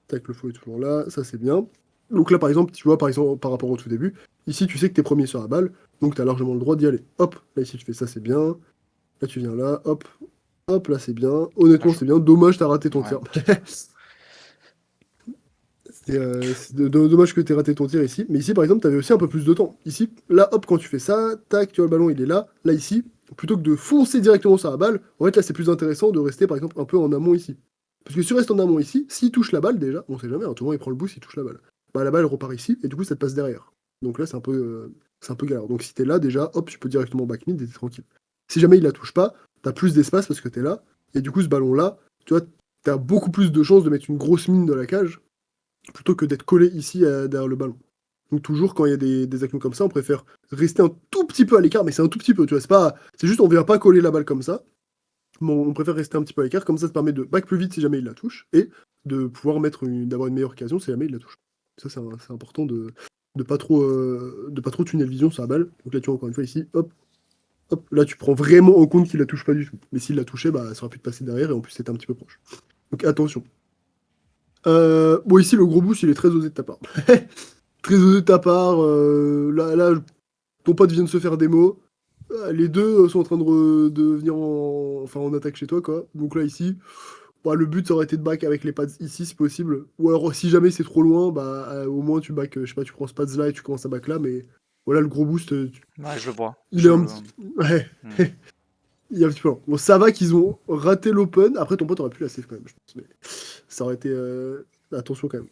Tac, le flow est toujours là. Ça, c'est bien. Donc là, par exemple, tu vois, par exemple, par rapport au tout début, ici, tu sais que t'es premier sur la balle. Donc t'as largement le droit d'y aller. Hop, là, ici, tu fais ça, c'est bien. Là, tu viens là, hop, hop, là, c'est bien. Là, Honnêtement, c'est bien. Dommage, t'as raté ton ouais, tir. petit peu. C'est dommage que t'aies raté ton tir ici. Mais ici, par exemple, t'avais aussi un peu plus de temps. Ici, là, hop, quand tu fais ça, tac, tu vois, le ballon, il est là. Là, ici, plutôt que de foncer directement sur la balle, en fait, là, c'est plus intéressant de rester, par exemple, un peu en amont ici. Parce que si tu restes en amont ici, s'il touche la balle, déjà, on sait jamais, hein, tout le monde, il prend le boost, il touche la balle. Bah, la balle repart ici, et du coup, ça te passe derrière. Donc là, c'est un peu galère. Donc si t'es là, déjà, hop, tu peux directement back mid et t'es tranquille. Si jamais il la touche pas, t'as plus d'espace parce que t'es là. Et du coup, ce ballon-là, tu vois, t'as beaucoup plus de chances de mettre une grosse mine dans la cage plutôt que d'être collé ici derrière le ballon. Donc toujours quand il y a des actions comme ça, on préfère rester un tout petit peu à l'écart, mais c'est un tout petit peu, tu vois, c'est juste on vient pas coller la balle comme ça, mais on préfère rester un petit peu à l'écart, comme ça te permet de back plus vite si jamais il la touche, et de pouvoir d'avoir une meilleure occasion si jamais il la touche. Ça c'est important de pas trop tunnel vision sur la balle. Donc là tu vois encore une fois ici, hop, hop, là tu prends vraiment en compte qu'il la touche pas du tout. Mais s'il la touchait, bah ça aurait pu te passer derrière et en plus c'était un petit peu proche. Donc attention. Bon ici le gros boost il est très osé de ta part. Très osé de ta part. Là, ton pote vient de se faire démo. Les deux sont en train de venir enfin, en attaque chez toi, quoi. Donc là, ici, bah, le but, ça aurait été de back avec les pads ici, si possible. Ou alors, si jamais c'est trop loin, bah, au moins, tu back, je sais pas, tu prends ce pads là et tu commences à back là. Mais voilà, le gros boost, Ouais, je le vois. il est un petit. Ouais, Hmm. il est un petit peu lent. Bon, ça va qu'ils ont raté l'open. Après, ton pote aurait pu la save quand même, je pense. Mais ça aurait été. Attention quand même.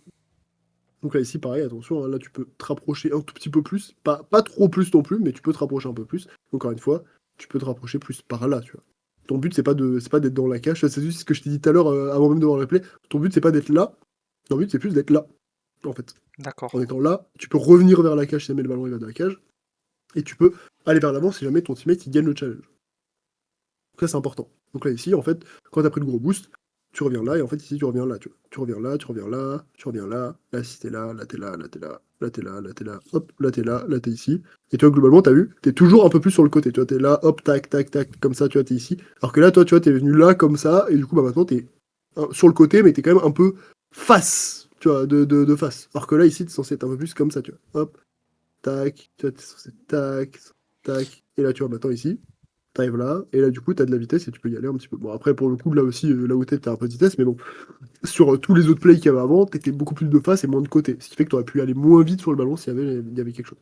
Donc là, ici, pareil, attention, hein, là, tu peux te rapprocher un tout petit peu plus. Pas trop plus non plus, mais tu peux te rapprocher un peu plus. Encore une fois, tu peux te rapprocher plus par là, tu vois. Ton but, c'est pas d'être dans la cage. C'est juste ce que je t'ai dit tout à l'heure, avant même de voir le replay. Ton but, c'est pas d'être là. Ton but, c'est plus d'être là, en fait. D'accord. En étant là, tu peux revenir vers la cage si jamais le ballon il va dans la cage. Et tu peux aller vers l'avant si jamais ton teammate il gagne le challenge. Donc ça, c'est important. Donc là, ici, en fait, quand tu as pris le gros boost, tu reviens là, et en fait, ici, tu reviens là, tu vois. Tu reviens là, tu reviens là, tu reviens là, là, si t'es là, là, t'es là, là, t'es là, là, t'es là, là, t'es là, hop, là, t'es ici. Et tu vois, globalement, t'as vu, t'es toujours un peu plus sur le côté, tu vois, t'es là, hop, tac, tac, tac, comme ça, tu vois, t'es ici. Alors que là, toi, tu vois, t'es venu là, comme ça, et du coup, bah maintenant, t'es sur le côté, mais t'es quand même un peu face, tu vois, de face. Alors que là, ici, t'es censé être un peu plus comme ça, tu vois. Hop, tac, tu vois, t'es censé tac, tac, et là, tu vois, maintenant, ici. T'arrives là, et là, du coup, t'as de la vitesse et tu peux y aller un petit peu. Bon, après, pour le coup, là aussi, là où t'as un peu de vitesse, mais bon, sur tous les autres plays qu'il y avait avant, t'étais beaucoup plus de face et moins de côté. Ce qui fait que t'aurais pu aller moins vite sur le ballon s'il y avait quelque chose.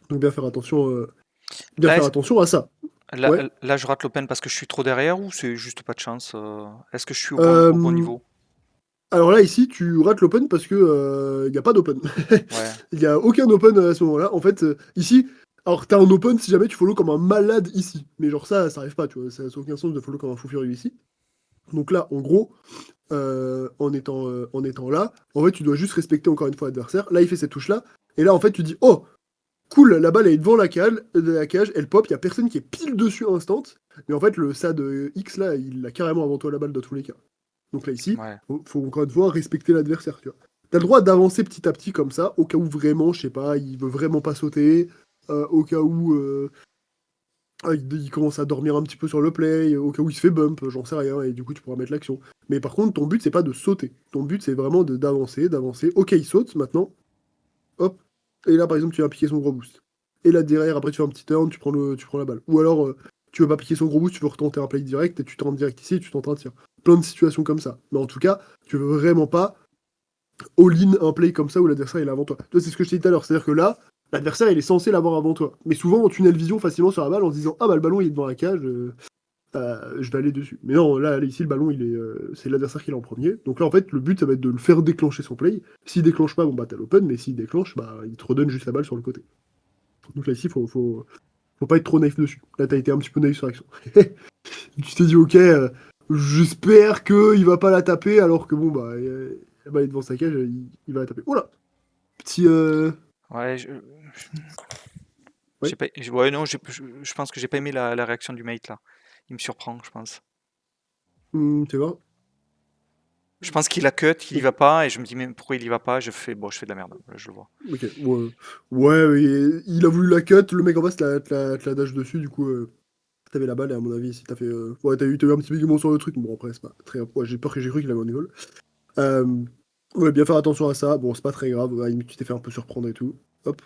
Donc, bien faire Là, attention à ça. là, Ouais. là, je rate l'open parce que je suis trop derrière ou c'est juste pas de chance? Est-ce que je suis au bon Euh, niveau? alors là, ici, tu rates l'open parce que il n'y a pas d'open. Ouais, Il n'y a aucun open à ce moment-là. En fait, ici, alors t'as un open si jamais tu follow comme un malade ici. Mais genre ça arrive pas, tu vois. Ça n'a aucun sens de follow comme un fou furieux ici. Donc là, en gros, en étant là, en fait, tu dois juste respecter encore une fois l'adversaire. Là, il fait cette touche-là. Et là, en fait, tu dis, oh, cool, la balle elle est devant la cage, elle pop, il y a personne qui est pile dessus instant. Mais en fait, le SAD X, là, il a carrément avant toi la balle dans tous les cas. Donc là, ici, ouais. faut encore une fois respecter l'adversaire, tu vois. T'as le droit d'avancer petit à petit comme ça, au cas où vraiment, je sais pas, il veut vraiment pas sauter, au cas où il commence à dormir un petit peu sur le play, au cas où il se fait bump, j'en sais rien, et du coup tu pourras mettre l'action. Mais par contre, ton but c'est pas de sauter. Ton but c'est vraiment d'avancer, d'avancer. Ok, il saute maintenant, hop, et là par exemple tu vas piquer son gros boost. Et là derrière, après tu fais un petit turn, tu prends la balle. Ou alors tu veux pas piquer son gros boost, tu veux retenter un play direct, et tu tentes direct ici et tu tentes un tir. Plein de situations comme ça. Mais en tout cas, tu veux vraiment pas all-in un play comme ça où l'adversaire il est avant toi. Toi, c'est ce que je t'ai dit tout à l'heure. C'est-à-dire que là, l'adversaire il est censé l'avoir avant toi. Mais souvent, on tunnel vision facilement sur la balle en se disant ah bah le ballon il est devant la cage, je vais aller dessus. Mais non, là, ici, le ballon c'est l'adversaire qui l'a en premier. Donc là, en fait, le but ça va être de le faire déclencher son play. S'il déclenche pas, bon bah t'as l'open, mais s'il déclenche, bah il te redonne juste la balle sur le côté. Donc là, ici, faut pas être trop naïf dessus. Là, t'as été un petit peu naïf sur l'action. Tu t'es dit ok, j'espère qu'il va pas la taper, alors que bon bah la balle est devant sa cage, il va la taper. Oula! Petit. Ouais, Ouais, ouais, non, je pense que j'ai pas aimé la réaction du mate là. Il me surprend, je pense. tu vois. Je pense qu'il a cut, qu'il y va pas, et je me dis mais pourquoi il y va pas? Bon, je fais de la merde, là, je le vois. Ok, ouais, ouais, il a voulu la cut, le mec en face te la dash dessus, du coup, t'avais la balle, et à mon avis, si t'as fait. Ouais, t'as eu un petit bégaiement sur le truc, bon, après, c'est pas très grave. Ouais, j'ai peur que j'ai cru qu'il avait un goal. Euh, ouais, bien faire attention à ça, bon, c'est pas très grave, ouais, tu t'es fait un peu surprendre et tout. Hop.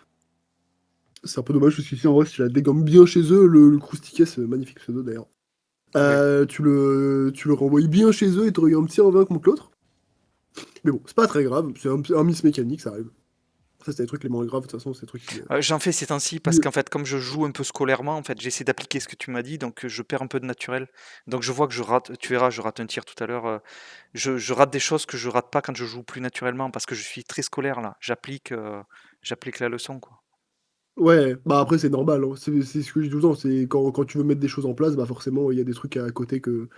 C'est un peu dommage, parce qu'ici, en vrai, si tu la dégommes bien chez eux, le Croustiquet, c'est magnifique pseudo d'ailleurs. Ouais. Tu le renvoies bien chez eux et tu regardes un petit en 20 contre l'autre. Mais bon, c'est pas très grave, c'est un miss mécanique, ça arrive. Ça, c'est des trucs les moins graves, de toute façon, c'est des trucs qui. J'en fais ces temps-ci parce qu'en fait, comme je joue un peu scolairement, en fait, j'essaie d'appliquer ce que tu m'as dit, donc je perds un peu de naturel. Donc je vois que je rate, tu verras, je rate un tir tout à l'heure. Je rate des choses que je rate pas quand je joue plus naturellement parce que je suis très scolaire là. J'applique la leçon, quoi. Ouais, bah après c'est normal, hein. C'est ce que je dis tout le temps, c'est quand tu veux mettre des choses en place, bah forcément il y a des trucs à côté que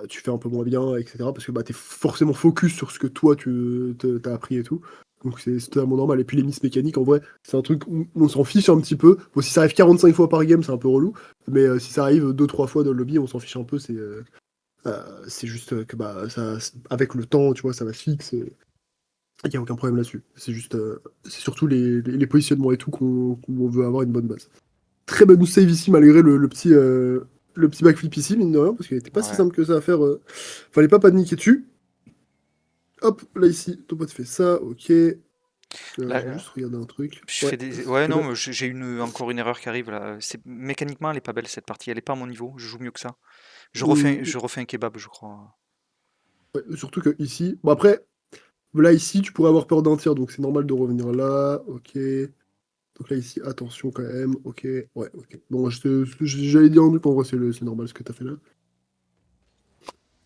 tu fais un peu moins bien, etc. Parce que bah t'es forcément focus sur ce que toi t'as appris et tout. Donc c'est totalement normal. Et puis les miss mécaniques, en vrai, c'est un truc où on s'en fiche un petit peu. Bon, si ça arrive 45 fois par game, c'est un peu relou. Mais si ça arrive 2 3 fois dans le lobby, on s'en fiche un peu. C'est juste que bah ça, avec le temps, tu vois, ça va se fixer. Il n'y a aucun problème là-dessus. C'est surtout les positionnements et tout qu'on veut avoir une bonne base. Très bonne save ici, malgré le petit backflip ici, mine de rien, parce qu'il n'était pas si Ouais. simple que ça à faire. Fallait pas paniquer dessus. Hop, là ici, ton pote fait ça, ok. Là, Je vais juste regarder un truc. je Ouais, fais des. Ouais, très non, bien. mais j'ai encore une erreur qui arrive là. Mécaniquement, elle est pas belle cette partie. Elle est pas à mon niveau. Je joue mieux que ça. Hum, Je refais un kebab, je crois. ouais, surtout que ici, bon après, là ici, tu pourrais avoir peur d'un tir, donc c'est normal de revenir là, ok. Donc là ici, attention quand même, ok, ouais, ok. Bon, j'allais dire un truc, en vrai c'est normal ce que t'as fait là.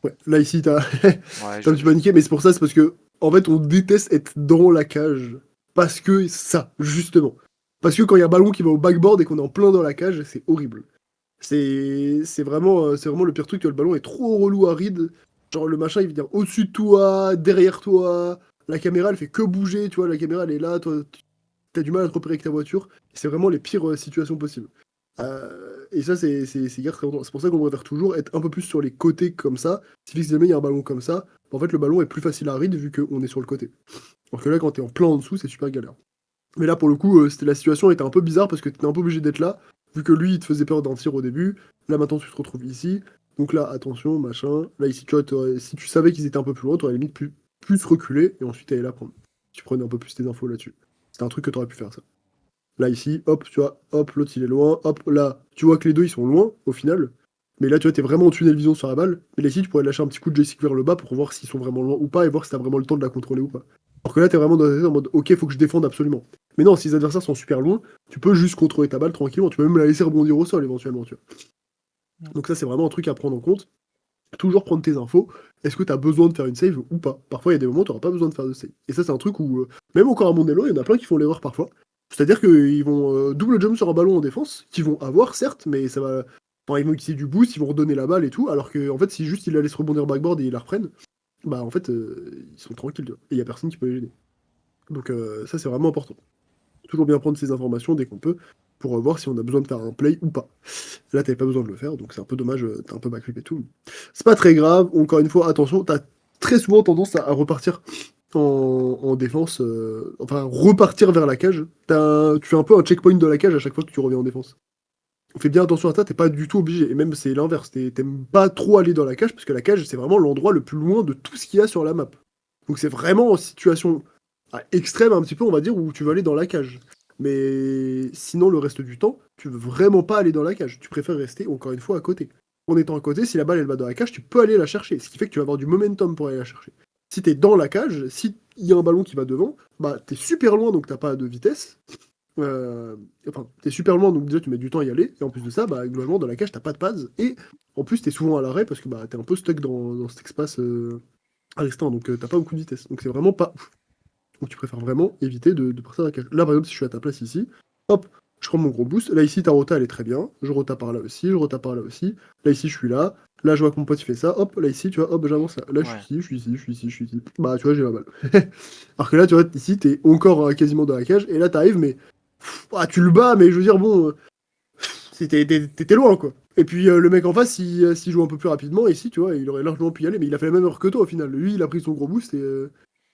Ouais, là ici, t'as Ouais, t'as un petit paniqué, mais c'est parce que, en fait, on déteste être dans la cage. Parce que ça, justement. Parce que quand il y a un ballon qui va au backboard et qu'on est en plein dans la cage, c'est horrible. C'est vraiment le pire truc, que le ballon est trop relou à read. Genre, le machin, il vient au-dessus de toi, derrière toi. La caméra, elle fait que bouger, tu vois. La caméra, elle est là, toi, t'as du mal à te repérer avec ta voiture. C'est vraiment les pires situations possibles. Et ça, c'est hyper très important. C'est pour ça qu'on préfère toujours être un peu plus sur les côtés comme ça. Si jamais il y a un ballon comme ça, en fait, le ballon est plus facile à read vu qu'on est sur le côté. Alors que là, quand t'es en plein en dessous, c'est super galère. Mais là, pour le coup, la situation était un peu bizarre parce que t'étais un peu obligé d'être là, vu que lui, il te faisait peur d'un tir au début. Là, maintenant, tu te retrouves ici. Donc là, attention, machin. Là, ici, tu vois, si tu savais qu'ils étaient un peu plus loin, t'aurais limite plus reculer et ensuite aller là prendre. Tu prenais un peu plus tes infos là-dessus. C'était un truc que t'aurais pu faire, ça. Là, ici, hop, tu vois, hop, l'autre, il est loin. Hop, là, tu vois que les deux, ils sont loin, au final. Mais là, tu vois, t'es vraiment en tunnel vision sur la balle. Mais là, ici, tu pourrais lâcher un petit coup de joystick vers le bas pour voir s'ils sont vraiment loin ou pas et voir si t'as vraiment le temps de la contrôler ou pas. Alors que là, t'es vraiment dans en mode, ok, faut que je défende absolument. Mais non, si les adversaires sont super loin, tu peux juste contrôler ta balle tranquillement. Tu peux même la laisser rebondir au sol éventuellement, tu vois. Donc ça, c'est vraiment un truc à prendre en compte. Toujours prendre tes infos. Est-ce que t'as besoin de faire une save ou pas? Parfois, il y a des moments où t'auras pas besoin de faire de save. Et ça, c'est un truc où, même encore à Mondello, il y en a plein qui font l'erreur parfois. C'est-à-dire qu'ils vont double jump sur un ballon en défense, qu'ils vont avoir, certes, mais ça va. Enfin, ils vont utiliser du boost, ils vont redonner la balle et tout, alors que, en fait, si juste ils la laissent rebondir backboard et ils la reprennent, bah, en fait, ils sont tranquilles, tu vois. Et il y a personne qui peut les gêner. Donc, ça, c'est vraiment important. Toujours bien prendre ces informations dès qu'on peut pour voir si on a besoin de faire un play ou pas. Là, t'avais pas besoin de le faire, donc c'est un peu dommage, t'as un peu backflip et tout. C'est pas très grave, encore une fois, attention, t'as très souvent tendance à repartir en défense, enfin repartir vers la cage. Tu fais un peu un checkpoint de la cage à chaque fois que tu reviens en défense. Fais bien attention à ça, t'es pas du tout obligé, et même c'est l'inverse, t'aimes pas trop aller dans la cage, parce que la cage c'est vraiment l'endroit le plus loin de tout ce qu'il y a sur la map. Donc c'est vraiment en situation extrême un petit peu, on va dire, où tu veux aller dans la cage. Mais sinon, le reste du temps, tu veux vraiment pas aller dans la cage. Tu préfères rester, encore une fois, à côté. En étant à côté, si la balle elle va dans la cage, tu peux aller la chercher. Ce qui fait que tu vas avoir du momentum pour aller la chercher. Si t'es dans la cage, si il y a un ballon qui va devant, bah t'es super loin donc t'as pas de vitesse. Enfin, t'es super loin donc déjà tu mets du temps à y aller. Et en plus de ça, bah globalement dans la cage t'as pas de pads. Et en plus t'es souvent à l'arrêt parce que bah t'es un peu stuck dans cet espace à l'instant. Donc t'as pas beaucoup de vitesse. Donc c'est vraiment pas ouf. Donc tu préfères vraiment éviter de partir dans la cage. Là, par exemple, si je suis à ta place ici, hop, je prends mon gros boost. Là, ici, ta rota, elle est très bien. Je rota par là aussi, je rota par là aussi. Là, ici, je suis là. Là, je vois que mon pote, il fait ça. Hop, là, ici, tu vois, hop, j'avance là. Là, je suis Ouais. ici, je suis ici, je suis ici, je suis ici. Bah, tu vois, j'ai la balle. Alors que là, tu vois, ici, t'es encore quasiment dans la cage. Et là, t'arrives, mais. Tu le bats, mais je veux dire, bon. T'étais loin, quoi. Et puis, le mec en face, s'il joue un peu plus rapidement, ici, tu vois, il aurait largement pu y aller. Mais il a fait la même heure que toi, au final. Lui, il a pris son gros boost et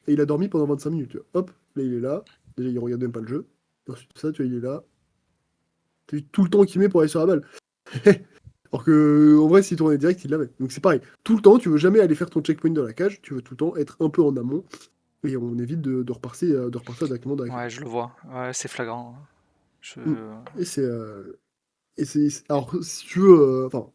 il a dormi pendant 25 minutes, tu vois. Hop, là il est là. Déjà, il regarde même pas le jeu. Ensuite, ça, tu vois, il est là. T'as vu tout le temps qu'il met pour aller sur la balle. Alors que, en vrai, s'il tournait direct, il l'avait. Donc c'est pareil. Tout le temps, tu veux jamais aller faire ton checkpoint dans la cage. Tu veux tout le temps être un peu en amont. Et on évite de repartir directement dans la Ouais, cage. je le vois. Ouais, c'est flagrant. Je... Mm. Et alors, si tu veux. Enfin,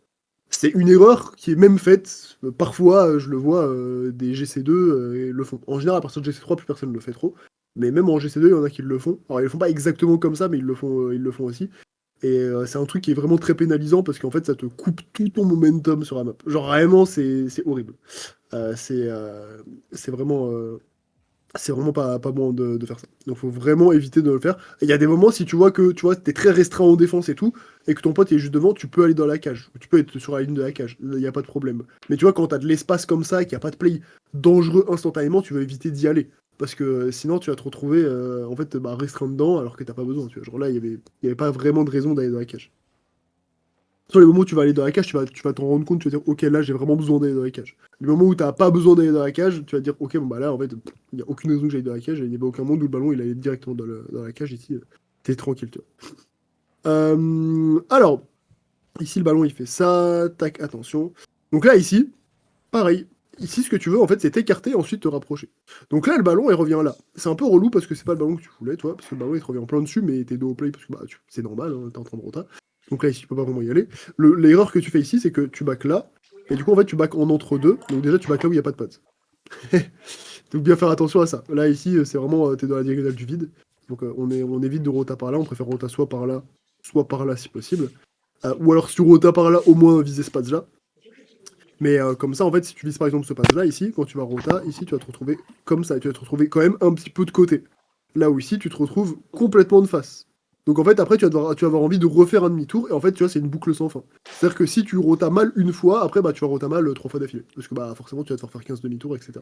c'est une erreur qui est même faite. Parfois, je le vois, des GC2 le font. En général, à partir de GC3, plus personne ne le fait trop. Mais même en GC2, il y en a qui le font. Alors, ils le font pas exactement comme ça, mais ils le font aussi. Et c'est un truc qui est vraiment très pénalisant parce qu'en fait, ça te coupe tout ton momentum sur la map. Genre, vraiment, c'est horrible. Euh, c'est euh, c'est vraiment. C'est vraiment pas bon de faire ça. Donc faut vraiment éviter de le faire. Il y a des moments, si tu vois que tu vois, t'es très restreint en défense et tout, et que ton pote est juste devant, tu peux aller dans la cage. Tu peux être sur la ligne de la cage. Il n'y a pas de problème. Mais tu vois, quand t'as de l'espace comme ça et qu'il n'y a pas de play dangereux instantanément, tu veux éviter d'y aller. Parce que sinon, tu vas te retrouver en fait restreint dedans alors que t'as pas besoin. Tu vois. Genre là, il y avait pas vraiment de raison d'aller dans la cage. Sur les moments où tu vas aller dans la cage, tu vas t'en rendre compte, tu vas dire, ok, là, j'ai vraiment besoin d'aller dans la cage. Les moments où t'as pas besoin d'aller dans la cage, tu vas dire, ok, bon, bah là, en fait, il n'y a aucune raison que j'aille dans la cage, il n'y avait aucun monde où le ballon, il allait directement dans la cage, ici, t'es tranquille, tu vois. Alors, ici, le ballon, il fait ça, tac, attention. Donc là, ici, pareil. Ici, ce que tu veux, en fait, c'est t'écarter et ensuite te rapprocher. Donc là, le ballon, il revient là. C'est un peu relou parce que c'est pas le ballon que tu voulais, toi, parce que le ballon, il te revient plein dessus, mais t'es dos au play parce que bah, c'est normal, hein, t'es en train de rota. Donc là, ici, tu peux pas vraiment y aller. L'erreur que tu fais ici, c'est que tu back là, et du coup, en fait, tu back en entre-deux. Donc déjà, tu back là où il n'y a pas de pads. Donc bien faire attention à ça. Là, ici, c'est vraiment, t'es dans la diagonale du vide. Donc on évite de rota par là, on préfère rota soit par là si possible. Ou alors, si tu rota par là, au moins viser ce pads là. Mais comme ça, en fait, si tu vises par exemple ce pass-là, ici, quand tu vas rota, ici, tu vas te retrouver comme ça. Et tu vas te retrouver quand même un petit peu de côté. Là où ici, tu te retrouves complètement de face. Donc en fait, après, tu vas avoir envie de refaire un demi-tour. Et en fait, tu vois, c'est une boucle sans fin. C'est-à-dire que si tu rotas mal une fois, après, bah, tu vas rota mal 3 fois d'affilée. Parce que bah, forcément, tu vas te faire 15 demi-tours, etc.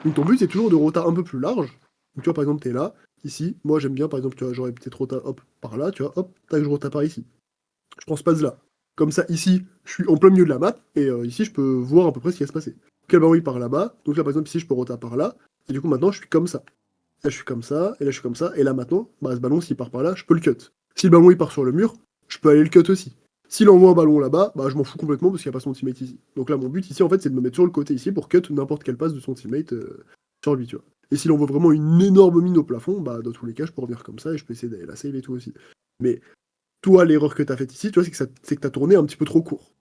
Donc ton but, c'est toujours de rota un peu plus large. Donc tu vois, par exemple, t'es là, ici. Moi, j'aime bien, par exemple, tu vois, j'aurais peut-être rota, hop, par là, tu vois, hop, tac, je rota par ici. Je prends ce pass-là. Comme ça, ici, je suis en plein milieu de la map, et ici, je peux voir à peu près ce qui va se passer. Quel ballon il part là-bas, donc là, par exemple, ici, je peux rota par là, et du coup, maintenant, je suis comme ça. Là, je suis comme ça, et là, je suis comme ça, et là, maintenant, bah, ce ballon, s'il part par là, je peux le cut. Si le ballon, il part sur le mur, je peux aller le cut aussi. S'il envoie un ballon là-bas, bah, je m'en fous complètement parce qu'il n'y a pas son teammate ici. Donc là, mon but ici, en fait, c'est de me mettre sur le côté ici pour cut n'importe quelle passe de son teammate sur lui, tu vois. Et s'il envoie vraiment une énorme mine au plafond, bah, dans tous les cas, je peux revenir comme ça et je peux essayer d'aller la save et tout aussi. Mais toi, l'erreur que tu as faite ici, tu vois, c'est que tu as tourné un petit peu trop court.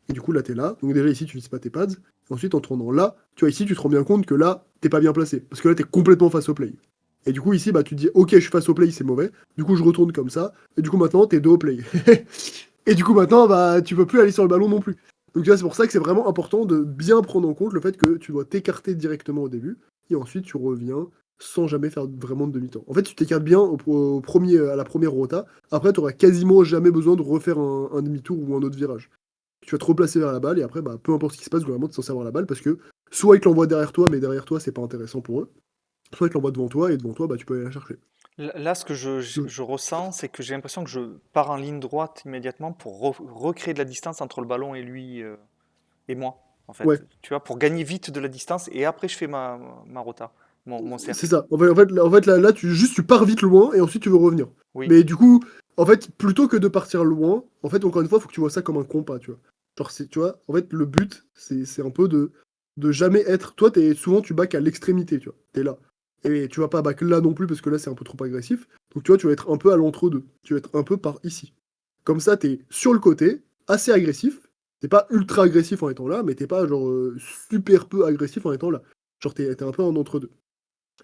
Et du coup, là, tu es là. Donc déjà, ici, tu vises pas tes pads. Et ensuite, en tournant là, tu vois, ici, tu te rends bien compte que là, t'es pas bien placé. Parce que là, tu es complètement face au play. Et du coup, ici, bah, tu te dis, ok, je suis face au play, c'est mauvais. Du coup, je retourne comme ça. Et du coup, maintenant, t'es dos au play. Et du coup, maintenant, bah, tu peux plus aller sur le ballon non plus. Donc, tu vois, c'est pour ça que c'est vraiment important de bien prendre en compte le fait que tu dois t'écarter directement au début. Et ensuite, tu reviens sans jamais faire vraiment de demi-temps. En fait, tu t'écartes bien au premier, à la première rota. Après, tu auras quasiment jamais besoin de refaire un demi-tour ou un autre virage. Tu vas te replacer vers la balle et après, bah, peu importe ce qui se passe, globalement, tu es censé avoir la balle parce que soit ils te l'envoient derrière toi, mais derrière toi, c'est pas intéressant pour eux. Soit ils te l'envoient devant toi et devant toi, bah, tu peux aller la chercher. Là, ce que je ressens, c'est que j'ai l'impression que je pars en ligne droite immédiatement pour recréer de la distance entre le ballon et lui et moi, en Ouais, fait. Tu vois, pour gagner vite de la distance et après je fais ma rota, mon c'est cercle. ça. En fait, là, tu pars vite loin et ensuite tu veux revenir. Oui, Mais du coup, en fait, plutôt que de partir loin, en fait, encore une fois, il faut que tu vois ça comme un compas, tu vois. Genre, tu vois, en fait, le but, c'est un peu de jamais être. Toi, souvent, tu back à l'extrémité, tu vois. T'es là. Et tu vas pas back là non plus parce que là, c'est un peu trop agressif. Donc, tu vois, tu vas être un peu à l'entre-deux. Tu vas être un peu par ici. Comme ça, t'es sur le côté, assez agressif. T'es pas ultra agressif en étant là, mais t'es pas genre super peu agressif en étant là. Genre, t'es un peu en entre-deux.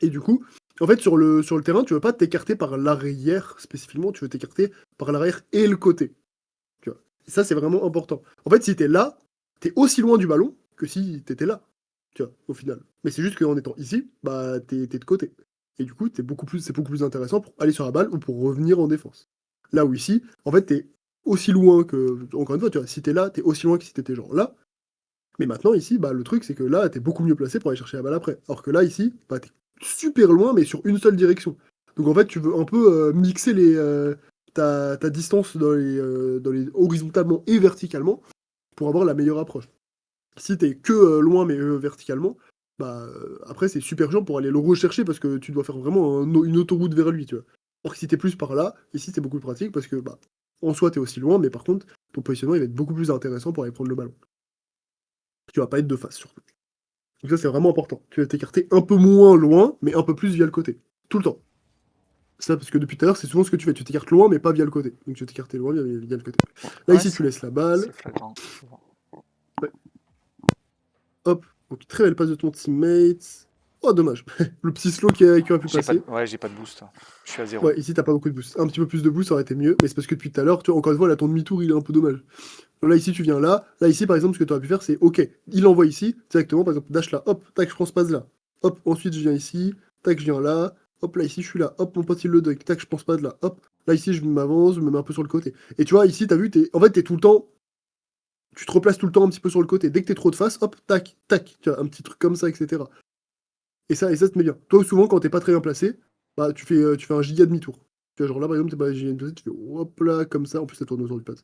Et du coup, en fait, sur le terrain, tu veux pas t'écarter par l'arrière spécifiquement, tu veux t'écarter par l'arrière et le côté. Tu vois. Et ça, c'est vraiment important. En fait, si t'es là, t'es aussi loin du ballon que si t'étais là, tu vois, au final. Mais c'est juste qu'en étant ici, bah, t'es de côté. Et du coup, c'est beaucoup plus intéressant pour aller sur la balle ou pour revenir en défense. Là où ici, en fait, t'es aussi loin que. Encore une fois, tu vois, si t'es là, t'es aussi loin que si t'étais genre là. Mais maintenant, ici, bah, le truc, c'est que là, t'es beaucoup mieux placé pour aller chercher la balle après. Alors que là, ici, bah, t'es super loin, mais sur une seule direction. Donc en fait, tu veux un peu mixer ta distance dans les horizontalement et verticalement pour avoir la meilleure approche. Si t'es que loin, mais verticalement, bah, après, c'est super chiant pour aller le rechercher parce que tu dois faire vraiment une autoroute vers lui, tu vois. Alors que si t'es plus par là, ici, c'est beaucoup plus pratique parce que, bah, en soi, t'es aussi loin, mais par contre, ton positionnement, il va être beaucoup plus intéressant pour aller prendre le ballon. Tu vas pas être de face, surtout. Donc ça, c'est vraiment important. Tu vas t'écarter un peu moins loin, mais un peu plus via le côté. Tout le temps. Ça, parce que depuis tout à l'heure, c'est souvent ce que tu fais. Tu t'écartes loin, mais pas via le côté. Donc tu vas t'écarter loin via le côté. Là, ouais, ici, tu laisses la balle. c'est flagrant. Je vois. Ouais. Hop. Donc très belle passe de ton teammate. Oh, dommage. Le petit slow qui aurait pu passer. Ouais, j'ai pas de boost. Je suis à zéro. Ouais, ici, t'as pas beaucoup de boost. Un petit peu plus de boost, ça aurait été mieux. Mais c'est parce que depuis tout à l'heure, tu vois, encore une fois, là, ton demi-tour, il est un peu dommage. Donc là, ici, tu viens là. Là, ici, par exemple, ce que tu aurais pu faire, c'est OK. Il envoie ici, directement, par exemple, dash là. Hop, tac, je prends ce passe là. Hop, ensuite, je viens ici. Tac, je viens là. Hop, là, ici, je suis là. Hop, mon pote, il le duck. Tac, je pense pas de là. Hop, là, ici, je m'avance, je me mets un peu sur le côté. Et tu vois, ici, t'as vu, en fait, t'es tout le temps. Tu te replaces tout le temps un petit peu sur le côté. Dès que t'es trop de face, hop, tac, tac. Tu vois, un petit truc comme ça, etc. Et ça te met bien. Toi, souvent, quand t'es pas très bien placé, bah, tu fais un giga demi-tour. Tu vois, genre là, par exemple, t'es pas giga demi-tour, tu fais hop là, comme ça. En plus, ça tourne autour du pass.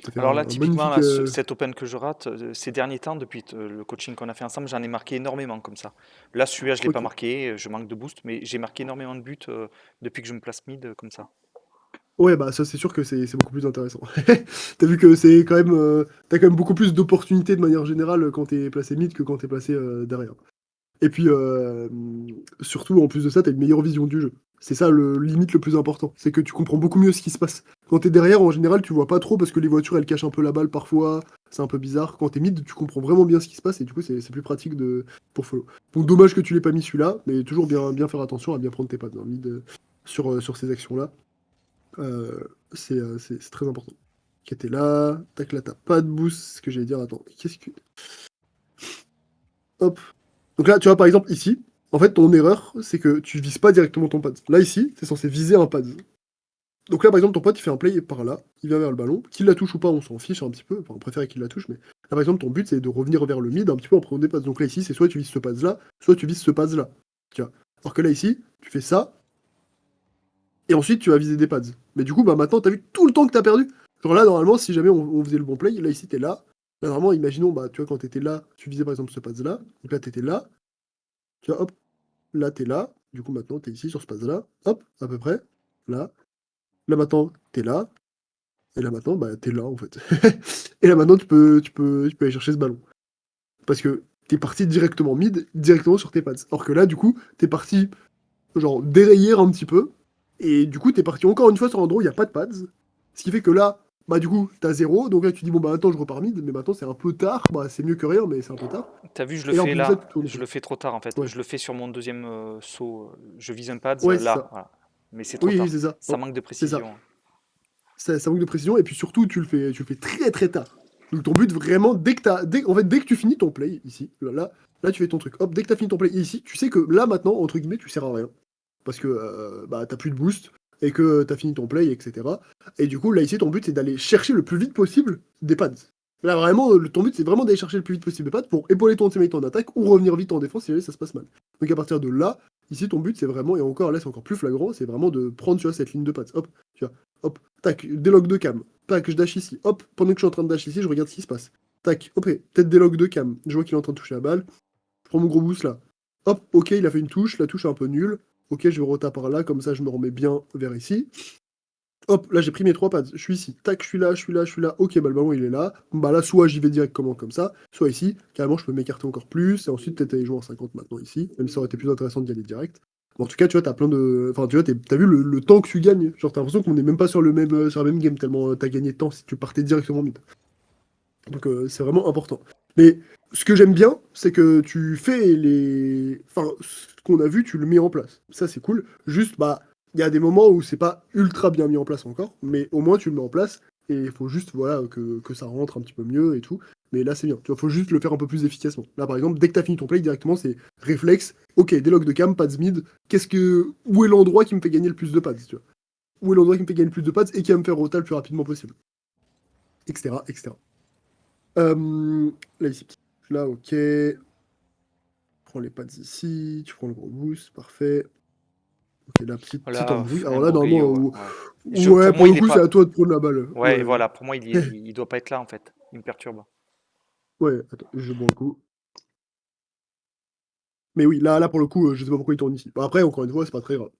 Ça fait Alors là, un typiquement, magnifique. là, cet Open que je rate, ces derniers temps, depuis le coaching qu'on a fait ensemble, j'en ai marqué énormément comme ça. Là, celui-là, je ne l'ai pas Ok. marqué, je manque de boost, mais j'ai marqué énormément de buts depuis que je me place mid comme ça. Ouais, bah ça c'est sûr que c'est beaucoup plus intéressant. T'as vu que c'est quand même, t'as quand même beaucoup plus d'opportunités de manière générale quand t'es placé mid que quand t'es placé derrière. Et puis surtout en plus de ça, t'as une meilleure vision du jeu. C'est ça le limite le plus important, c'est que tu comprends beaucoup mieux ce qui se passe. Quand t'es derrière, en général, tu vois pas trop parce que les voitures elles cachent un peu la balle parfois, c'est un peu bizarre. Quand t'es mid, tu comprends vraiment bien ce qui se passe et du coup c'est plus pratique pour follow. Bon, dommage que tu l'aies pas mis celui-là, mais toujours bien faire attention à bien prendre tes pattes dans mid sur ces actions-là. C'est très important. Qui était là. Tac, là, t'as pas de boost. Ce que j'allais dire, attends. Qu'est-ce que. Hop. Donc là, tu vois, par exemple, ici, en fait, ton erreur, c'est que tu vises pas directement ton pad. Là, ici, c'est censé viser un pad. Donc là, par exemple, ton pote, il fait un play par là, il va vers le ballon. Qu'il la touche ou pas, on s'en fiche un petit peu. Enfin, on préfère qu'il la touche, mais là, par exemple, ton but, c'est de revenir vers le mid un petit peu en prenant des passes. Donc là, ici, c'est soit tu vises ce pass-là, soit tu vises ce pass-là. Tu vois. Alors que là, ici, tu fais ça, et ensuite, tu vas viser des pads. Mais du coup, bah maintenant, t'as vu tout le temps que t'as perdu. Genre là, normalement, si jamais on faisait le bon play, là, ici, t'es là. Là, normalement, imaginons, bah, tu vois, quand t'étais là, tu visais par exemple ce pass-là. Donc là, t'étais là. Tu vois, hop, là, t'es là. Du coup, maintenant, t'es ici sur ce pass-là. Hop, à peu près. Là. Là, maintenant, t'es là. Et là, maintenant, bah, t'es là, en fait. Et là, maintenant, tu peux aller chercher ce ballon. Parce que t'es parti directement mid, directement sur tes pads. Alors que là, du coup, t'es parti, genre, dérayer un petit peu. Et du coup, t'es parti encore une fois sur un endroit où il n'y a pas de pads. Ce qui fait que là, bah, du coup, t'as 0. Donc là, tu dis, bon, bah, attends, je repars mid. Mais maintenant, c'est un peu tard. Bah, c'est mieux que rien, mais c'est un peu tard. T'as vu, je le Et là, en fais plus de ça, là, tu tournes. je le fais trop tard en fait. Ouais, Je le fais sur mon deuxième saut. Je vise un pad ouais, c'est là, ça. voilà. Mais c'est trop Oui, oui, tard. c'est ça. Ça Oh, manque de c'est ça. précision. Ça manque de précision. Et puis surtout, tu le fais très, très tard. Donc ton but, vraiment, en fait, dès que tu finis ton play, ici, là, tu fais ton truc. Hop, dès que t'as fini ton play ici, tu sais que là, maintenant, entre guillemets, tu sers à rien. Parce que bah, t'as plus de boost et que t'as fini ton play, etc. Et du coup, là, ici, ton but, c'est d'aller chercher le plus vite possible des pads. Là, vraiment, ton but, c'est vraiment d'aller chercher le plus vite possible des pads pour épauler ton teammate en attaque ou revenir vite en défense si jamais ça se passe mal. Donc, à partir de là, ici, ton but, c'est vraiment, et encore là, c'est encore plus flagrant, c'est vraiment de prendre, tu vois, cette ligne de pads. Hop, tu vois, hop, tac, déloc de cam. Tac, je dash ici. Hop, pendant que je suis en train de dash ici, je regarde ce qui se passe. Tac, hop, peut-être déloc de cam. Je vois qu'il est en train de toucher la balle. Je prends mon gros boost là. Hop, ok, il a fait une touche. La touche est un peu nulle. Ok, je vais rota par là, comme ça je me remets bien vers ici. Hop, là j'ai pris mes 3 pads. Je suis ici. Tac, je suis là, je suis là, je suis là. Ok, bah le ballon il est là. Bah là, soit j'y vais directement comme ça, soit ici. Carrément, je peux m'écarter encore plus. Et ensuite, peut-être aller jouer en 50 maintenant ici. Même si ça aurait été plus intéressant d'y aller direct. Mais en tout cas, tu vois, t'as plein de. Enfin, tu vois, t'as vu le temps que tu gagnes. Genre, t'as l'impression qu'on est même pas sur la même game, tellement t'as gagné de temps si tu partais directement mid. Donc c'est vraiment important. Mais ce que j'aime bien, c'est que tu fais les. Enfin, ce qu'on a vu, tu le mets en place. Ça, c'est cool. Juste, bah, il y a des moments où c'est pas ultra bien mis en place encore, mais au moins tu le mets en place. Et il faut juste, voilà, que ça rentre un petit peu mieux et tout. Mais là, c'est bien. Tu vois, faut juste le faire un peu plus efficacement. Là, par exemple, dès que t'as fini ton play, directement, c'est réflexe. Ok, déloc de cam, pads mid. Où est l'endroit qui me fait gagner le plus de pads, tu vois? Où est l'endroit qui me fait gagner le plus de pads et qui va me faire rota le plus rapidement possible, etc., etc. Là, ici, là, ok. Tu prends les pads ici, tu prends le gros boost, parfait. Ok, la petite Voilà, embrouille. Alors là, normalement, imbroglio. Ouais. ouais, Pour moi, pour le il est coup, c'est pas. à toi de prendre la balle. Ouais, Ouais, voilà, pour moi, il doit pas être là en fait. Il me perturbe. ouais, attends, je bois un coup. Mais oui, là, pour le coup, je sais pas pourquoi il tourne ici. Bon, après, encore une fois, c'est pas très grave.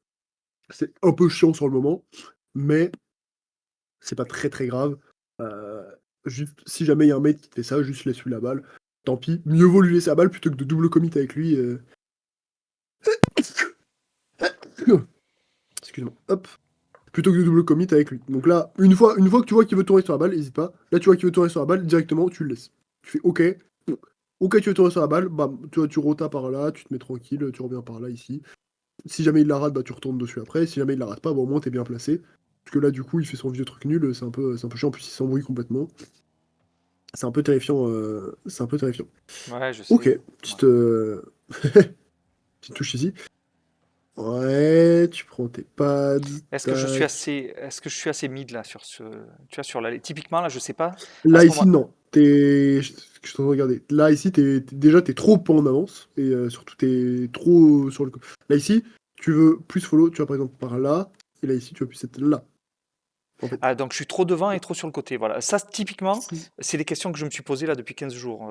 C'est un peu chiant sur le moment, mais c'est pas très très grave. Euh, Juste, si jamais il y a un mate qui te fait ça, juste laisse-lui la balle. Tant pis, mieux vaut lui laisser la balle plutôt que de double commit avec lui. Excuse-moi. Hop. Plutôt que de double commit avec lui. Donc là, une fois que tu vois qu'il veut tourner sur la balle, n'hésite pas. Là, tu vois qu'il veut tourner sur la balle, directement, tu le laisses. Tu fais OK. OK, tu veux tourner sur la balle, bam, tu rotas par là, tu te mets tranquille, tu reviens par là, ici. Si jamais il la rate, bah, tu retournes dessus après. Si jamais il la rate pas, bah, au moins, t'es bien placé. Parce que là, du coup, il fait son vieux truc nul, c'est un peu chiant, en plus, il s'embrouille complètement. C'est un peu terrifiant. C'est un peu terrifiant. Ouais, je OK, sais. Ouais. petite touche ici. Ouais, tu prends tes pads, tac. Est-ce que je suis assez mid là sur ce, tu vois, sur la, typiquement là, je sais pas. À Là, ce ici, moment, non. Je suis en train de regarder. Là, ici, déjà, t'es trop en avance. Et surtout, t'es trop sur le. Là, ici, tu veux plus follow, tu vas par exemple par là. Et là, ici, tu vas plus être là. En fait. donc je suis trop devant et trop sur le côté. Voilà. Ça, typiquement, Si- c'est les questions que je me suis posées là depuis 15 jours.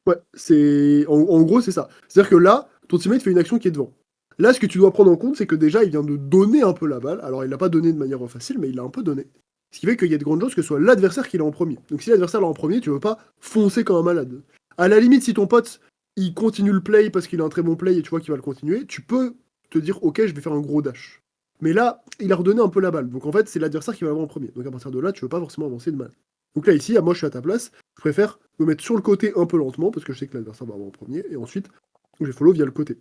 Ouais, c'est. En gros, c'est ça. C'est-à-dire que là, ton teammate fait une action qui est devant. Là, ce que tu dois prendre en compte, c'est que déjà, il vient de donner un peu la balle. Alors, il l'a pas donné de manière facile, mais il l'a un peu donné. Ce qui fait qu'il y a de grandes chances que ce soit l'adversaire qui l'a en premier. Donc, si l'adversaire l'a en premier, tu veux pas foncer comme un malade. À la limite, si ton pote, il continue le play parce qu'il a un très bon play et tu vois qu'il va le continuer, tu peux te dire, ok, je vais faire un gros dash. Mais là, il a redonné un peu la balle. Donc, en fait, c'est l'adversaire qui va l'avoir en premier. Donc, à partir de là, tu veux pas forcément avancer de mal. Donc là, ici, moi, je suis à ta place. Je préfère me mettre sur le côté un peu lentement parce que je sais que l'adversaire va avoir en premier. Et ensuite, je vais follow via le côté.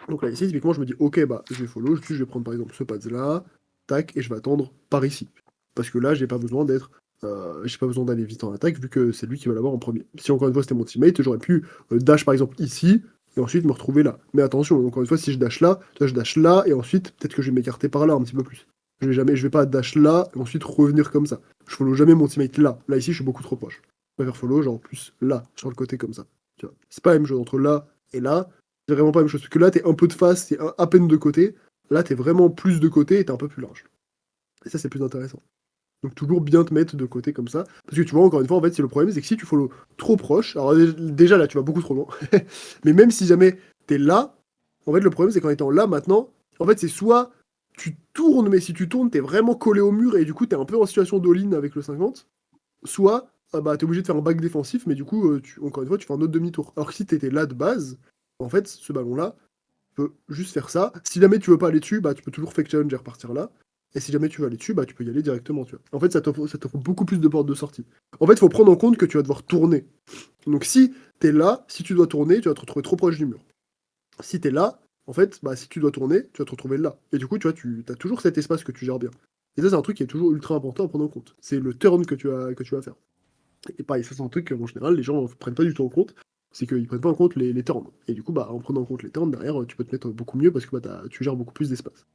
Donc là, ici, typiquement, je me dis, ok, bah, je vais follow, je vais prendre par exemple ce pads là, tac, et je vais attendre par ici. Parce que là, j'ai pas besoin d'aller vite en attaque vu que c'est lui qui va l'avoir en premier. Si encore une fois c'était mon teammate, j'aurais pu dash par exemple ici et ensuite me retrouver là. Mais attention, encore une fois, si je dash là, je dash là et ensuite peut-être que je vais m'écarter par là un petit peu plus. Je vais pas dash là et ensuite revenir comme ça. Je follow jamais mon teammate là. Là ici, je suis beaucoup trop proche. Je préfère follow genre plus là, sur le côté comme ça. Tu vois. C'est pas la même chose entre là et là. C'est vraiment pas la même chose. Parce que là, t'es un peu de face, t'es à peine de côté. Là, t'es vraiment plus de côté et t'es un peu plus large. Et ça, c'est plus intéressant. Donc toujours bien te mettre de côté comme ça. Parce que tu vois, encore une fois, en fait, c'est le problème, c'est que si tu follow trop proche, alors déjà là, tu vas beaucoup trop loin. Mais même si jamais t'es là, en fait, le problème, c'est qu'en étant là maintenant, en fait, c'est soit tu tournes, mais si tu tournes, t'es vraiment collé au mur et du coup, t'es un peu en situation d'all-in avec le 50, soit bah, t'es obligé de faire un back défensif, mais du coup, encore une fois, tu fais un autre demi-tour. Alors que si t'étais là de base, en fait, ce ballon-là, tu peux juste faire ça. Si jamais tu veux pas aller dessus, bah, tu peux toujours fake challenge et repartir là. Et si jamais tu veux aller dessus, bah, tu peux y aller directement. Tu vois. En fait, ça t'offre beaucoup plus de portes de sortie. En fait, il faut prendre en compte que tu vas devoir tourner. Donc si t'es là, si tu dois tourner, tu vas te retrouver trop proche du mur. Si t'es là, en fait, bah, si tu dois tourner, tu vas te retrouver là. Et du coup, tu vois, tu as toujours cet espace que tu gères bien. Et ça, c'est un truc qui est toujours ultra important à prendre en compte. C'est le turn que tu vas faire. Et pareil, ça, c'est un truc qu'en général, les gens ne prennent pas du tout en compte. C'est qu'ils prennent pas en compte les turns. Et du coup, bah, en prenant en compte les turns, derrière, tu peux te mettre beaucoup mieux parce que bah, tu gères beaucoup plus d'espace.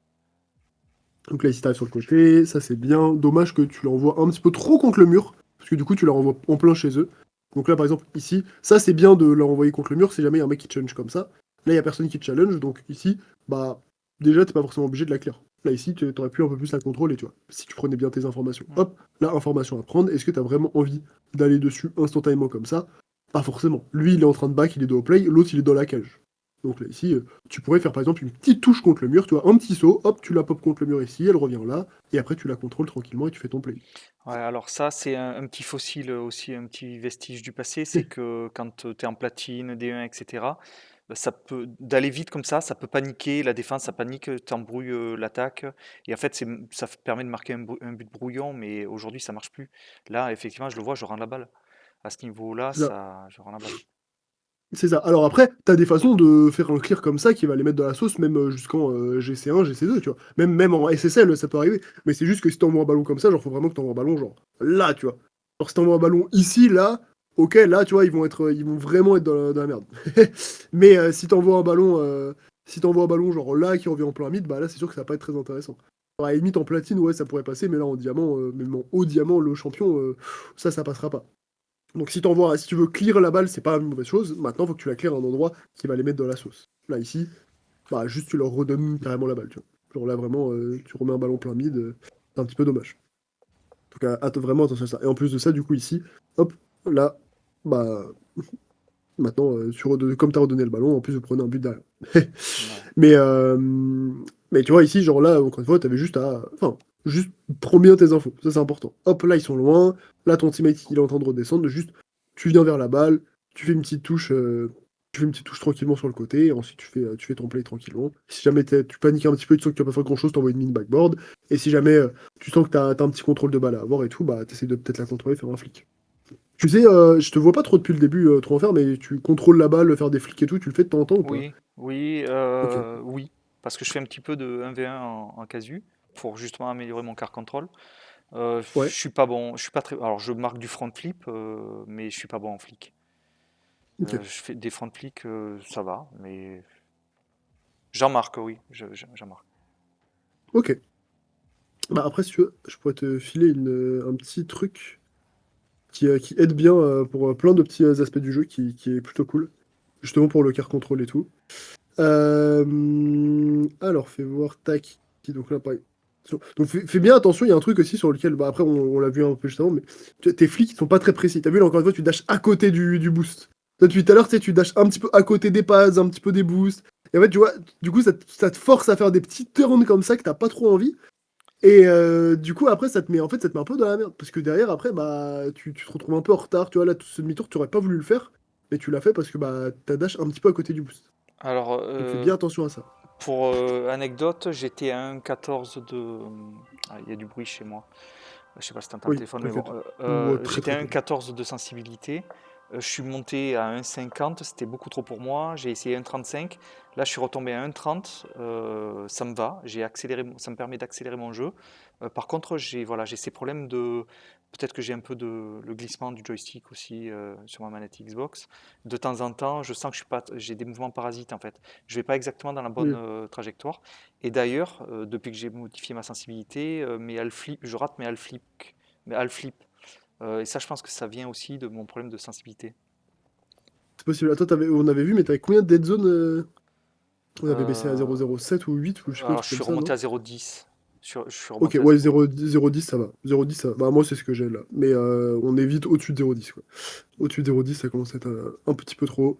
Donc là, ici, t'arrives sur le côté, ça c'est bien. Dommage que tu l'envoies un petit peu trop contre le mur, parce que du coup, tu la renvoies en plein chez eux. Donc là, par exemple, ici, ça c'est bien de la renvoyer contre le mur si jamais il y a un mec qui challenge comme ça. Là, il n'y a personne qui challenge, donc ici, bah, déjà, t'es pas forcément obligé de la clear. Là, ici, tu aurais pu un peu plus la contrôler, tu vois, si tu prenais bien tes informations. Mm. Hop, là, information à prendre. Est-ce que tu as vraiment envie d'aller dessus instantanément comme ça? Pas forcément. Lui, il est en train de back, il est de haut play, l'autre, il est dans la cage. Donc là, ici, tu pourrais faire par exemple une petite touche contre le mur, tu vois, un petit saut, hop, tu la pop contre le mur ici, elle revient là, et après tu la contrôles tranquillement et tu fais ton play. Ouais, alors ça, c'est un petit fossile aussi, un petit vestige du passé, c'est que quand tu es en platine, D1, etc., ça peut d'aller vite comme ça peut paniquer la défense, ça panique, t'embrouille l'attaque. Et en fait, ça permet de marquer un but brouillon, mais aujourd'hui, ça marche plus. Là, effectivement, je le vois, je rends la balle. À ce niveau-là, C'est ça. je rends la balle. C'est ça. Alors après, t'as des façons de faire un clear comme ça qui va les mettre dans la sauce, même jusqu'en GC1, GC2, tu vois. Même en SSL, ça peut arriver. Mais c'est juste que si t'envoies un ballon comme ça, genre, faut vraiment que t'envoies un ballon, genre, là, tu vois. Genre, si t'envoies un ballon ici, là, ok, là, tu vois, ils vont vraiment être dans la merde. Mais si t'envoies un ballon, genre, là, qui revient en plein mid, bah là, c'est sûr que ça va pas être très intéressant. Alors, à la limite, en platine, ouais, ça pourrait passer, mais là, en diamant, même en haut diamant, le champion, ça passera pas. Donc si tu veux clear la balle, c'est pas une mauvaise chose. Maintenant, il faut que tu la clear à un endroit qui va les mettre dans la sauce. Là, ici, bah, juste tu leur redonnes carrément la balle, tu vois. Genre là, vraiment, tu remets un ballon plein mid, c'est un petit peu dommage. Donc vraiment attention à ça. Et en plus de ça, du coup, ici, hop, là, bah, maintenant, comme tu as redonné le ballon, en plus, vous prenez un but derrière. Ouais. Mais, euh, mais tu vois, ici, genre là, encore une fois, t'avais juste à. Enfin, juste prends bien tes infos, ça c'est important. Hop, là, ils sont loin. Là, ton teammate, il est en train de redescendre. Juste, tu viens vers la balle, tu fais une petite touche. Tu fais une petite touche tranquillement sur le côté, et ensuite tu fais ton play tranquillement. Si jamais tu paniques un petit peu, tu sens que tu vas pas faire grand chose, t'envoies une mine backboard. Et si jamais tu sens que t'as un petit contrôle de balle à avoir et tout, bah t'essaies de peut-être la contrôler, faire un flic. Tu sais, je te vois pas trop depuis le début trop en faire, mais tu contrôles la balle, faire des flics et tout, tu le fais de temps en temps ou pas? Oui, oui, Ok. oui, parce que je fais un petit peu de 1v1 en casu pour justement améliorer mon car control. Je Ouais. suis pas bon, je suis pas très. Alors je marque du front flip, mais je suis pas bon en flic. Ok. Je fais des front flics, ça va, mais j'en marque, oui, j'en marque. Ok. Bah après, si tu veux, je pourrais te filer un petit truc qui aide bien pour plein de petits aspects du jeu qui est plutôt cool. Justement pour le car control et tout. Alors, fais voir, tac. Donc là, pareil. Donc fais bien attention, il y a un truc aussi sur lequel, bah après on l'a vu un peu juste avant, mais tes flics ils sont pas très précis. T'as vu là encore une fois, tu dashes à côté du boost. Toi, depuis tout à l'heure, tu sais, tu dashes un petit peu à côté des pads, un petit peu des boosts. Et en fait, tu vois, du coup, ça te force à faire des petits turns comme ça que t'as pas trop envie. Et du coup, après, ça te met un peu dans la merde. Parce que derrière, après, bah, tu te retrouves un peu en retard. Tu vois, là, tout ce demi-tour, tu aurais pas voulu le faire. Mais tu l'as fait parce que bah, t'as dash un petit peu à côté du boost. Alors, Donc fais bien attention à ça. pour anecdote, j'étais à 1,14 de. Ah, il y a du bruit chez moi. Je sais pas si tu entends le Oui, téléphone, mais bon. t'inquiète. Ou très J'étais très à peu. 1,14 de sensibilité. Je suis monté à 1,50, c'était beaucoup trop pour moi. J'ai essayé 1,35. Là, je suis retombé à 1,30. Ça me va. J'ai accéléré, ça me permet d'accélérer mon jeu. Par contre, j'ai ces problèmes de. Peut-être que j'ai un peu de le glissement du joystick aussi sur ma manette Xbox. De temps en temps, je sens que j'ai des mouvements parasites en fait. Je vais pas exactement dans la bonne Oui. trajectoire. Et d'ailleurs, depuis que j'ai modifié ma sensibilité, je rate mes half flip. Et ça, je pense que ça vient aussi de mon problème de sensibilité. C'est possible. Attends, on avait vu, mais t'avais combien de dead zone On avait baissé à Euh, 0,07 ou 8 ou je sais plus, un alors, truc je comme suis ça, remonté non? à 0,10 Je suis Ok, remonté à ouais, 0. 0,10 ça va. 0,10 ça va. Bah, moi, c'est ce que j'ai là. Mais on est vite au-dessus de 0,10 quoi. Au-dessus de 0,10, ça commence à être un petit peu trop haut.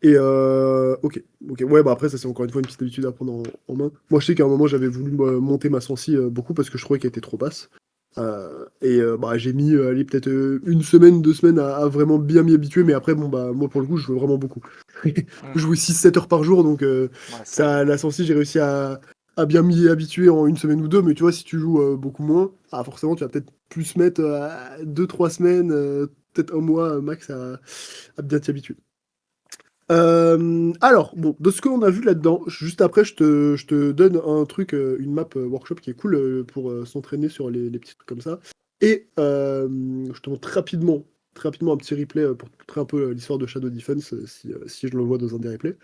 Euh, ok, ok. Ouais, bah après, ça, c'est encore une fois une petite habitude à prendre en main. Moi, je sais qu'à un moment, j'avais voulu monter ma sensi beaucoup parce que je trouvais qu'elle était trop basse. Bah, j'ai mis, allez, peut-être une semaine, 2 semaines à vraiment bien m'y habituer. Mais après, bon, bah, moi, pour le coup, je joue vraiment beaucoup. Hmm. Je joue 6-7 heures par jour, donc Ouais, ça ça, joue. la sensi, j'ai réussi à bien m'y habituer en une semaine ou deux. Mais tu vois, si tu joues beaucoup moins, ah, forcément, tu vas peut-être plus mettre 2-3 semaines, peut-être un mois max à bien t'y habituer. Alors, bon, de ce qu'on a vu là-dedans, juste après, je te donne un truc, une map workshop qui est cool pour s'entraîner sur les petits trucs comme ça. Et je te montre rapidement, très rapidement un petit replay pour te montrer un peu l'histoire de Shadow Defense, si je le vois dans un des replays.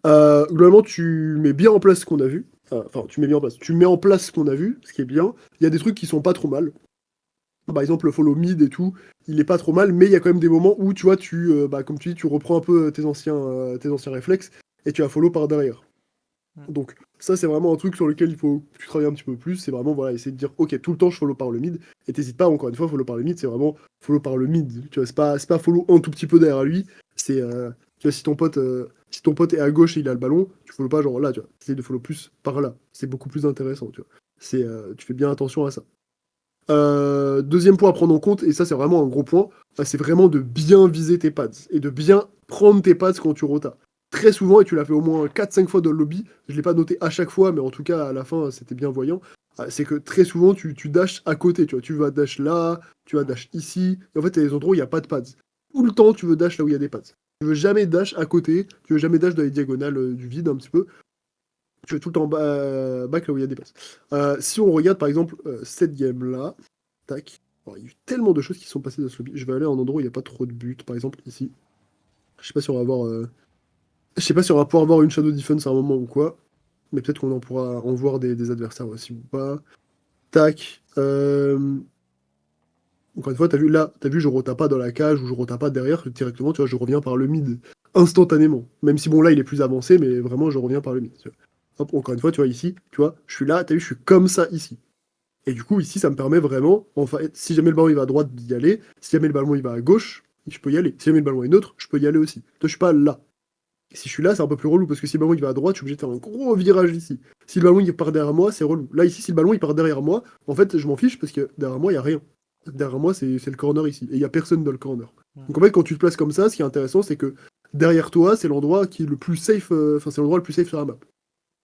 Globalement, tu mets bien en place ce qu'on a vu. Enfin, tu mets bien en place. Tu mets en place ce qu'on a vu, ce qui est bien. Il y a des trucs qui sont pas trop mal. Par exemple, le follow mid et tout, il est pas trop mal, mais il y a quand même des moments où, tu vois, bah, comme tu dis, tu reprends un peu tes anciens réflexes et tu vas follow par derrière. Hmm. Donc, ça, c'est vraiment un truc sur lequel il faut que tu travailles un petit peu plus. C'est vraiment, voilà, essayer de dire, ok, tout le temps, je follow par le mid. Et t'hésites pas, encore une fois, follow par le mid, c'est vraiment follow par le mid. Tu vois, c'est pas follow un tout petit peu derrière lui. C'est, tu vois, si ton pote est à gauche et il a le ballon, tu follow pas genre là, tu vois. Essaye de follow plus par là. C'est beaucoup plus intéressant, tu vois. Tu fais bien attention à ça. Deuxième point à prendre en compte, et ça c'est vraiment un gros point, c'est vraiment de bien viser tes pads et de bien prendre tes pads quand tu rotas. Très souvent, et tu l'as fait au moins 4-5 fois dans le lobby, je ne l'ai pas noté à chaque fois, mais en tout cas à la fin c'était bien voyant, c'est que très souvent tu dashes à côté, tu vois, tu vas dash là, tu vas Hmm. dash ici, et en fait il y a des endroits où il n'y a pas de pads. Tout le temps tu veux dash là où il y a des pads. Tu veux jamais dash à côté, tu veux jamais dash dans les diagonales du vide un petit peu, tu veux tout le temps back là où il y a des passes. Si on regarde par exemple cette game-là, tac. Alors, il y a eu tellement de choses qui sont passées dans ce lobby. Je vais aller à un endroit où il n'y a pas trop de buts, par exemple ici. Je sais pas si on va avoir. Je sais pas si on va pouvoir avoir une Shadow Defense à un moment ou quoi. Mais peut-être qu'on en pourra en voir des adversaires aussi ou pas. Tac. Encore une fois, t'as vu là, t'as vu, je rota pas dans la cage ou je rota pas derrière directement, tu vois, je reviens par le mid instantanément. Même si bon là il est plus avancé, mais vraiment je reviens par le mid. Tu vois. Hop, encore une fois, tu vois ici, tu vois, je suis là, t'as vu, je suis comme ça ici. Et du coup, ici, ça me permet vraiment, en fait, si jamais le ballon il va à droite, d'y aller. Si jamais le ballon il va à gauche, je peux y aller. Si jamais le ballon est neutre, je peux y aller aussi. Toi, je suis pas là. Et si je suis là, c'est un peu plus relou parce que si le ballon il va à droite, je suis obligé de faire un gros virage ici. Si le ballon il part derrière moi, c'est relou. Là, ici, si le ballon il part derrière moi, en fait, je m'en fiche parce que derrière moi, il y a rien. Derrière moi, c'est le corner ici. Et il y a personne dans le corner. Hmm. Donc en fait, quand tu te places comme ça, ce qui est intéressant, c'est que derrière toi, c'est l'endroit qui est le plus safe, enfin, c'est l'endroit le plus safe sur la map.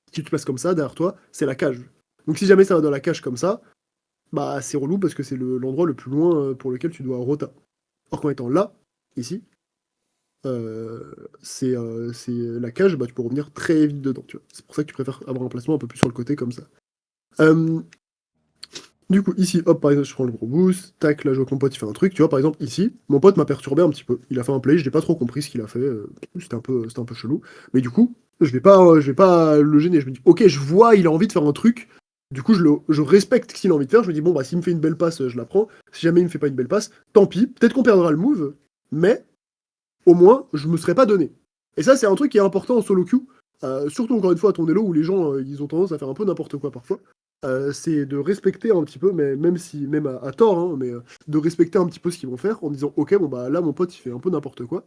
Si tu te places comme ça, derrière toi, c'est la cage. Donc si jamais ça va dans la cage comme ça, bah c'est relou parce que c'est l'endroit le plus loin pour lequel tu dois rota. Or qu'en étant là, ici, c'est la cage, bah tu peux revenir très vite dedans, tu vois. C'est pour ça que tu préfères avoir un placement un peu plus sur le côté comme ça. Euh, du coup, ici, hop, par exemple, je prends le gros boost, tac, là je vois que mon pote il fait un truc, tu vois, par exemple, ici, mon pote m'a perturbé un petit peu. Il a fait un play, je n'ai pas trop compris ce qu'il a fait, c'était un peu chelou. Mais du coup, je vais pas le gêner, je me dis, ok, je vois, il a envie de faire un truc, du coup, je respecte ce qu'il a envie de faire, je me dis, bon, bah, s'il me fait une belle passe, je la prends, si jamais il me fait pas une belle passe, tant pis, peut-être qu'on perdra le move, mais au moins, je me serais pas donné. Et ça, c'est un truc qui est important en solo queue, surtout encore une fois à ton elo où les gens, ils ont tendance à faire un peu n'importe quoi parfois. C'est de respecter un petit peu, mais même à tort, hein, mais de respecter un petit peu ce qu'ils vont faire en disant, ok, bon bah là mon pote il fait un peu n'importe quoi,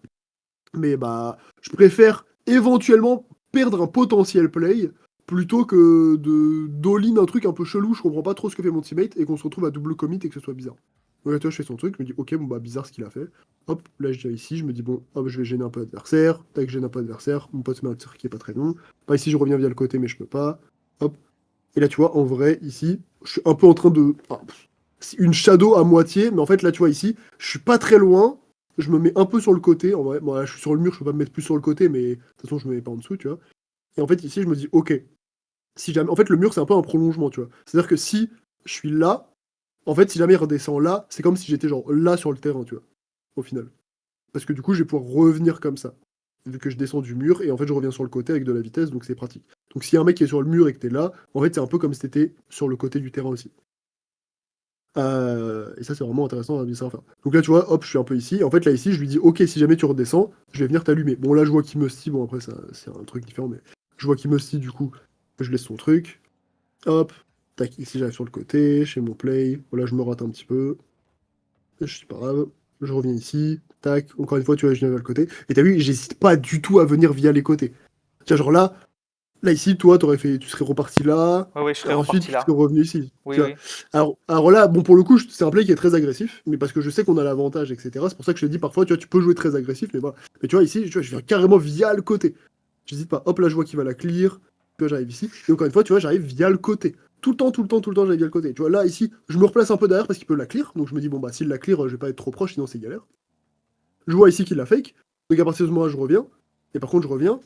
mais bah je préfère éventuellement perdre un potentiel play plutôt que de d'all-in un truc un peu chelou, je comprends pas trop ce que fait mon teammate et qu'on se retrouve à double commit et que ce soit bizarre. Donc là, tu vois, je fais son truc, je me dis, ok, bon bah bizarre ce qu'il a fait. Hop, là je viens ici, je me dis, bon, hop, je vais gêner un peu l'adversaire, tac, je gêne un peu l'adversaire, mon pote met un tir qui est pas très long. Bah ici je reviens via le côté, mais je peux pas. Hop. Et là, tu vois, en vrai, ici, je suis un peu en train de. Enfin, c'est une shadow à moitié, mais en fait, là, tu vois, ici, je suis pas très loin. Je me mets un peu sur le côté. En vrai, bon, là, je suis sur le mur, je peux pas me mettre plus sur le côté, mais de toute façon, je me mets pas en dessous, tu vois. Et en fait, ici, je me dis, ok, si jamais. En fait, le mur, c'est un peu un prolongement, tu vois. C'est-à-dire que si je suis là, en fait, si jamais il redescend là, c'est comme si j'étais genre là sur le terrain, tu vois, au final. Parce que du coup, je vais pouvoir revenir comme ça. Vu que je descends du mur, et en fait, je reviens sur le côté avec de la vitesse, donc c'est pratique. Donc, s'il y a un mec qui est sur le mur et que t'es là, en fait, c'est un peu comme si t'étais sur le côté du terrain aussi. Et ça, c'est vraiment intéressant à bien savoir faire. Donc là, tu vois, hop, je suis un peu ici. En fait, là, ici, je lui dis, ok, si jamais tu redescends, je vais venir t'allumer. Bon, là, je vois qu'il me stie. Bon, après, ça, c'est un truc différent, mais je vois qu'il me stie, du coup. Je laisse son truc. Hop. Tac, ici j'arrive sur le côté, chez mon play. Voilà, je me rate un petit peu. Je suis pas grave. Je reviens ici. Tac. Encore une fois, tu vois, je viens vers le côté. Et t'as vu, j'hésite pas du tout à venir via les côtés. Tiens, genre là ici, toi, tu serais reparti là. Ouais, ouais, je serais Ensuite, reparti tu serais là. revenu ici. Oui, Tu vois. oui. Alors là, bon, pour le coup, c'est un play qui est très agressif. Mais parce que je sais qu'on a l'avantage, etc. C'est pour ça que je te dis parfois, tu vois, tu peux jouer très agressif. Mais voilà. Mais tu vois, ici, tu vois, je viens carrément via le côté. J'hésite pas. Hop, là, je vois qu'il va la clear. Tu vois, j'arrive ici. Et encore une fois, tu vois, j'arrive via le côté. Tout le temps, tout le temps, tout le temps, j'arrive via le côté. Tu vois, là, ici, je me replace un peu derrière parce qu'il peut la clear. Donc je me dis, bon, bah, s'il la clear, je vais pas être trop proche, sinon c'est galère. Je vois ici qu'il la fake. Donc à partir de ce moment-là, je reviens. Et par contre, je reviens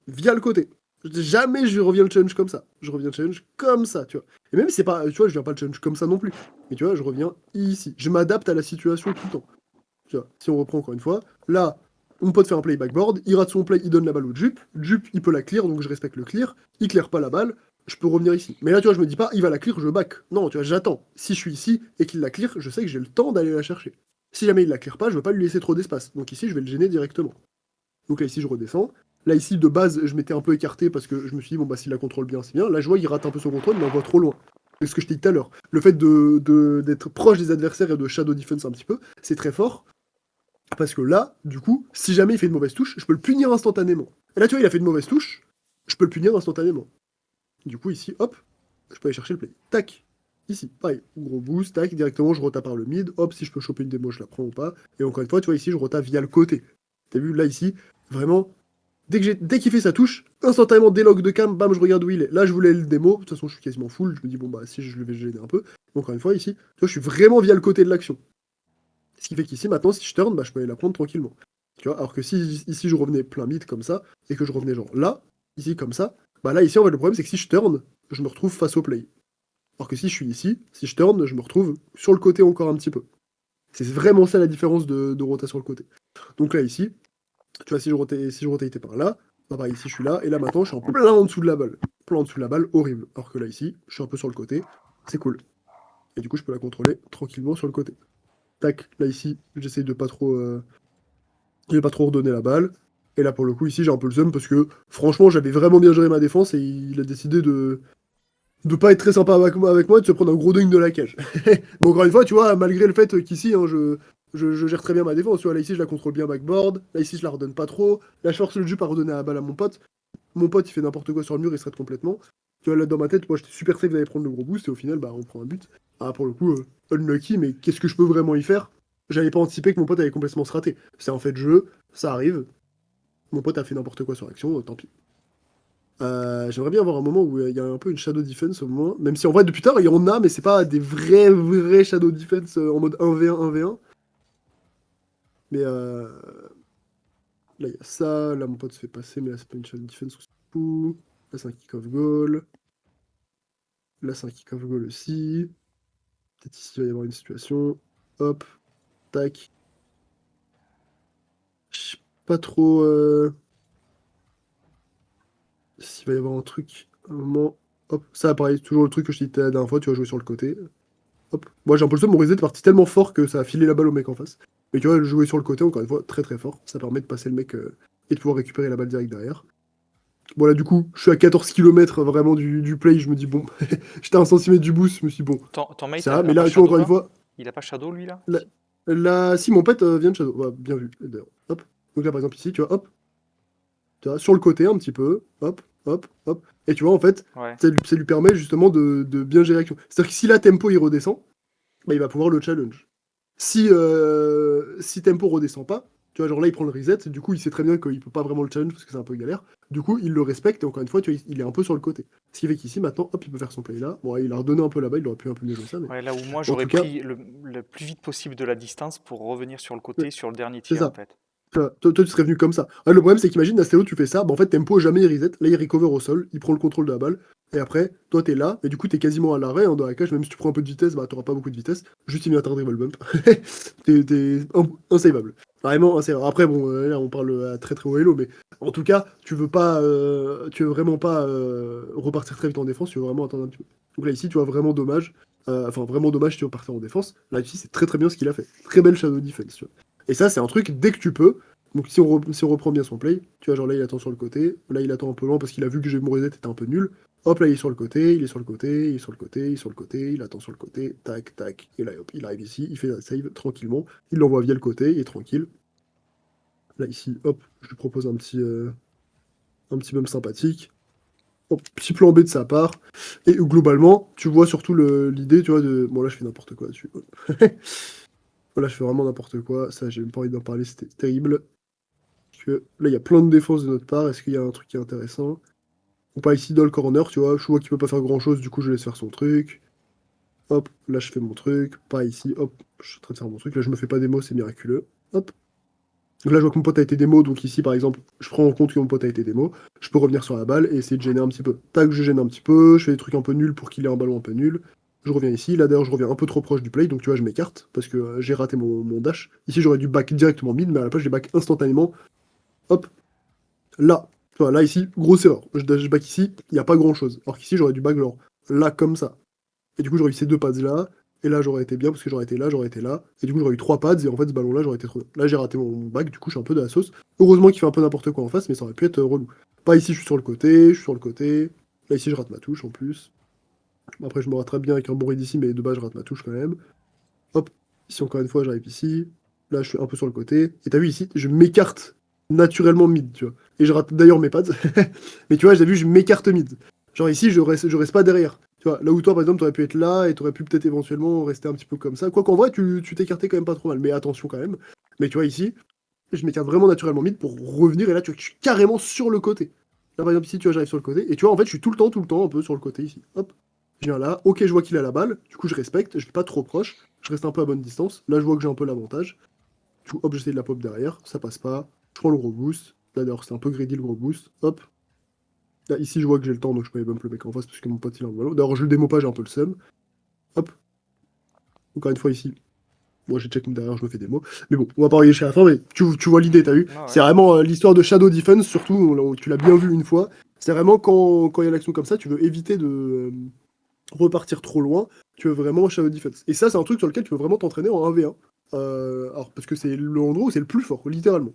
via le côté. Jamais je reviens le challenge comme ça. Je reviens le challenge comme ça, tu vois. Et même si c'est pas, tu vois, je viens pas le challenge comme ça non plus. Mais tu vois, je reviens ici. Je m'adapte à la situation tout le temps. Tu vois, si on reprend encore une fois, là, mon pote fait un play backboard, il rate son play, il donne la balle au Jup. Jup, il peut la clear, donc je respecte le clear. Il clear pas la balle, je peux revenir ici. Mais là, tu vois, je me dis pas, il va la clear, je back. Non, tu vois, j'attends. Si je suis ici et qu'il la clear, je sais que j'ai le temps d'aller la chercher. Si jamais il la clear pas, je veux pas lui laisser trop d'espace. Donc ici, je vais le gêner directement. Donc là, ici, je redescends. Là, ici, de base, je m'étais un peu écarté parce que je me suis dit, bon, bah, s'il la contrôle bien, c'est bien. Là, je vois, il rate un peu son contrôle, mais on voit trop loin. C'est ce que je t'ai dit tout à l'heure. Le fait d'être proche des adversaires et de shadow defense un petit peu, c'est très fort. Parce que là, du coup, si jamais il fait une mauvaise touche, je peux le punir instantanément. Et là, tu vois, il a fait une mauvaise touche, je peux le punir instantanément. Du coup, ici, hop, je peux aller chercher le play. Tac. Ici, pareil, gros boost, tac, directement, je retape par le mid. Hop, si je peux choper une démo, je la prends ou pas. Et encore une fois, tu vois, ici, je retape via le côté. T'as vu, là, ici, vraiment, dès qu'il fait sa touche, instantanément, délog de cam, bam, je regarde où il est. Là, je voulais le démo. De toute façon, je suis quasiment full. Je me dis, bon, bah, si je le vais gêner un peu. Encore une fois, ici, tu vois, je suis vraiment via le côté de l'action. Ce qui fait qu'ici, maintenant, si je turn, bah, je peux aller la prendre tranquillement. Tu vois, alors que si ici je revenais plein mid comme ça, et que je revenais genre là, ici comme ça, bah là, ici, en fait, le problème, c'est que si je turn, je me retrouve face au play. Alors que si je suis ici, si je turn, je me retrouve sur le côté encore un petit peu. C'est vraiment ça la différence de rotation sur le côté. Donc là, ici, tu vois, si je rotais par là, bah, pareil, ici, je suis là, et là, maintenant, je suis en plein en dessous de la balle. Plein en dessous de la balle, horrible. Alors que là, ici, je suis un peu sur le côté, c'est cool. Et du coup, je peux la contrôler tranquillement sur le côté. Tac, là, ici, j'essaye de pas trop. J'ai pas trop redonné la balle. Et là, pour le coup, ici, j'ai un peu le seum parce que, franchement, j'avais vraiment bien géré ma défense et il a décidé de pas être très sympa avec moi et de se prendre un gros dunk de la cage. Bon, encore une fois, tu vois, malgré le fait qu'ici, hein, je gère très bien ma défense. Tu vois, là, ici, je la contrôle bien backboard. Là, ici, je la redonne pas trop. Là, je force le jeu à redonner la balle à mon pote. Mon pote, il fait n'importe quoi sur le mur, il se rate complètement. Tu vois, là, dans ma tête, moi, j'étais super safe d'aller prendre le gros boost et au final, bah, on prend un but. Ah, pour le coup, unlucky, mais qu'est-ce que je peux vraiment y faire? J'avais pas anticipé que mon pote allait complètement se rater. C'est en fait jeu, ça arrive. Mon pote a fait n'importe quoi sur l'action, tant pis. J'aimerais bien avoir un moment où il y a un peu une shadow defense au moins. Même si en vrai, depuis tard, il y en a, mais c'est pas des vrais shadow defense en mode 1v1, 1v1. Mais là, il y a ça. Là, mon pote se fait passer, mais là, c'est pas une shadow defense, on s'en fout. Là, c'est un kick-off goal. Là, c'est un kick-off goal aussi. Peut-être ici, il va y avoir une situation. Hop, tac. Je sais pas trop s'il va y avoir un truc. Un moment. Hop, ça, pareil, toujours le truc que je t'ai dit la dernière fois, tu vas jouer sur le côté. Hop. Moi, j'ai un peu le seum, mon reset est parti tellement fort que ça a filé la balle au mec en face. Mais tu vois, le jouer sur le côté, encore une fois, très très fort. Ça permet de passer le mec et de pouvoir récupérer la balle direct derrière. Voilà, du coup, je suis à 14 km vraiment du play. Je me dis, bon, j'étais à 1 centimètre du boost. Je me suis dit, bon, Ton mate ça. a Mais pas là, tu vois, Shadow encore une là? fois, Il a pas Shadow lui là? là, si mon pet vient de Shadow. Ouais, bien vu, d'ailleurs. Hop. Donc là, par exemple, ici, tu vois, hop, tu vois, sur le côté un petit peu. Hop, hop, hop. Et tu vois, en fait, Ouais. ça lui permet justement de bien gérer l'action. C'est-à-dire que si la tempo il redescend, bah, il va pouvoir le challenge. Si Tempo redescend pas, tu vois, genre là, il prend le reset, du coup, il sait très bien qu'il peut pas vraiment le challenge parce que c'est un peu galère. Du coup, il le respecte et encore une fois, tu vois, il est un peu sur le côté. Ce qui fait qu'ici, maintenant, hop, il peut faire son play là. Bon, ouais, il a redonné un peu là-bas, il aurait pu un peu mieux jouer ça, mais Ouais, là où moi en j'aurais tout cas, pris le plus vite possible de la distance pour revenir sur le côté, sur le dernier c'est tir en ça. fait. Toi, tu serais venu comme ça. Ouais, le problème, c'est qu'imagine, Nastéo, tu fais ça, bah, en fait, Tempo, jamais il reset. Là, il recover au sol, il prend le contrôle de la balle. Et après, toi, t'es là, et du coup, t'es quasiment à l'arrêt, hein, dans la cage. Même si tu prends un peu de vitesse, bah, t'auras pas beaucoup de vitesse. Juste, il vient t'arriver le bump. T'es insavable. Vraiment insavable. Après, bon, là, on parle à très très haut elo, mais en tout cas, tu veux vraiment pas repartir très vite en défense, tu veux vraiment attendre un petit peu. Donc là, ici, tu vois, vraiment dommage. Enfin, vraiment dommage si tu veux partir en défense. Là, ici, c'est très très bien ce qu'il a fait. Très belle shadow defense, tu vois. Et ça, c'est un truc, dès que tu peux, Donc si on reprend bien son play, tu vois, genre là il attend sur le côté, là il attend un peu loin parce qu'il a vu que mon reset était un peu nul. Hop, là il est sur le côté, il est sur le côté, il est sur le côté, il est sur le côté, il attend sur le côté, tac, tac, et là hop, il arrive ici, il fait un save tranquillement, il l'envoie via le côté, il est tranquille. Là ici, hop, je lui propose un petit bump sympathique. Hop, petit plan B de sa part. Et globalement, tu vois surtout l'idée, tu vois, de. Bon là je fais n'importe quoi dessus. Voilà, je fais vraiment n'importe quoi. Ça, j'ai même pas envie d'en parler, c'était terrible. Parce que là, il y a plein de défenses de notre part. Est-ce qu'il y a un truc qui est intéressant? Ou pas ici dans le corner, tu vois. Je vois qu'il peut pas faire grand chose, du coup, je laisse faire son truc. Hop, là, je fais mon truc. Pas ici, hop, je suis en train de faire mon truc. Là, je me fais pas démo, c'est miraculeux. Hop. Donc là, je vois que mon pote a été démo. Donc ici, par exemple, je prends en compte que mon pote a été démo. Je peux revenir sur la balle et essayer de gêner un petit peu. Tac, je gêne un petit peu. Je fais des trucs un peu nuls pour qu'il ait un ballon un peu nul. Je reviens ici. Là, d'ailleurs, je reviens un peu trop proche du play. Donc, tu vois, je m'écarte parce que j'ai raté mon dash. Ici, j'aurais dû back directement mid, mais à la place, j'ai back instantanément. Hop, là. Enfin, là, ici, grosse erreur. Je back ici, il n'y a pas grand chose. Alors qu'ici, j'aurais dû back genre là, comme ça. Et du coup, j'aurais eu ces deux pads là. Et là, j'aurais été bien parce que j'aurais été là, j'aurais été là. Et du coup, j'aurais eu trois pads. Et en fait, ce ballon-là, j'aurais été trop bien. Là, j'ai raté mon back. Du coup, je suis un peu de la sauce. Heureusement qu'il fait un peu n'importe quoi en face, mais ça aurait pu être relou. Pas ici, je suis sur le côté. Je suis sur le côté. Là, ici, je rate ma touche en plus. Après, je me rattrape bien avec un bon read ici, mais de base, je rate ma touche quand même. Hop, ici encore une fois, j'arrive ici. Là, je suis un peu sur le côté. Et t'as vu ici, je m'écarte naturellement mid, tu vois. Et je rate d'ailleurs mes pads. Mais tu vois, j'ai vu, je m'écarte mid. Genre ici, je reste pas derrière. Tu vois, là où toi, par exemple, t'aurais pu être là et t'aurais pu peut-être éventuellement rester un petit peu comme ça. Quoi qu'en vrai, tu t'écartais quand même pas trop mal. Mais attention quand même. Mais tu vois, ici, je m'écarte vraiment naturellement mid pour revenir. Et là, tu vois, je suis carrément sur le côté. Là, par exemple, ici, tu vois, j'arrive sur le côté. Et tu vois, en fait, je suis tout le temps, un peu sur le côté ici. Hop. Je viens là. Ok, je vois qu'il a la balle. Du coup, je respecte. Je vais pas trop proche. Je reste un peu à bonne distance. Là, je vois que j'ai un peu l'avantage. Du coup, hop, j'essaie de la pop derrière. Ça passe pas. Je prends le gros boost. Là, d'ailleurs, c'est un peu greedy le gros boost. Hop. Là, ici, je vois que j'ai le temps, donc je peux bump le mec en face parce que mon pote il a un ballon. D'ailleurs, je le démo pas, j'ai un peu le seum. Hop. Encore une fois ici. Moi, j'ai check derrière, je me fais démo. Mais bon, on va pas regarder chez la fin, mais tu vois l'idée, t'as vu? Ah C'est ouais. vraiment l'histoire de Shadow Defense, surtout, tu l'as bien vu une fois. C'est vraiment quand il y a l'action comme ça, tu veux éviter de repartir trop loin, tu veux vraiment Shadow Defense. Et ça, c'est un truc sur lequel tu peux vraiment t'entraîner en 1v1. Alors, parce que c'est le endroit où c'est le plus fort, littéralement.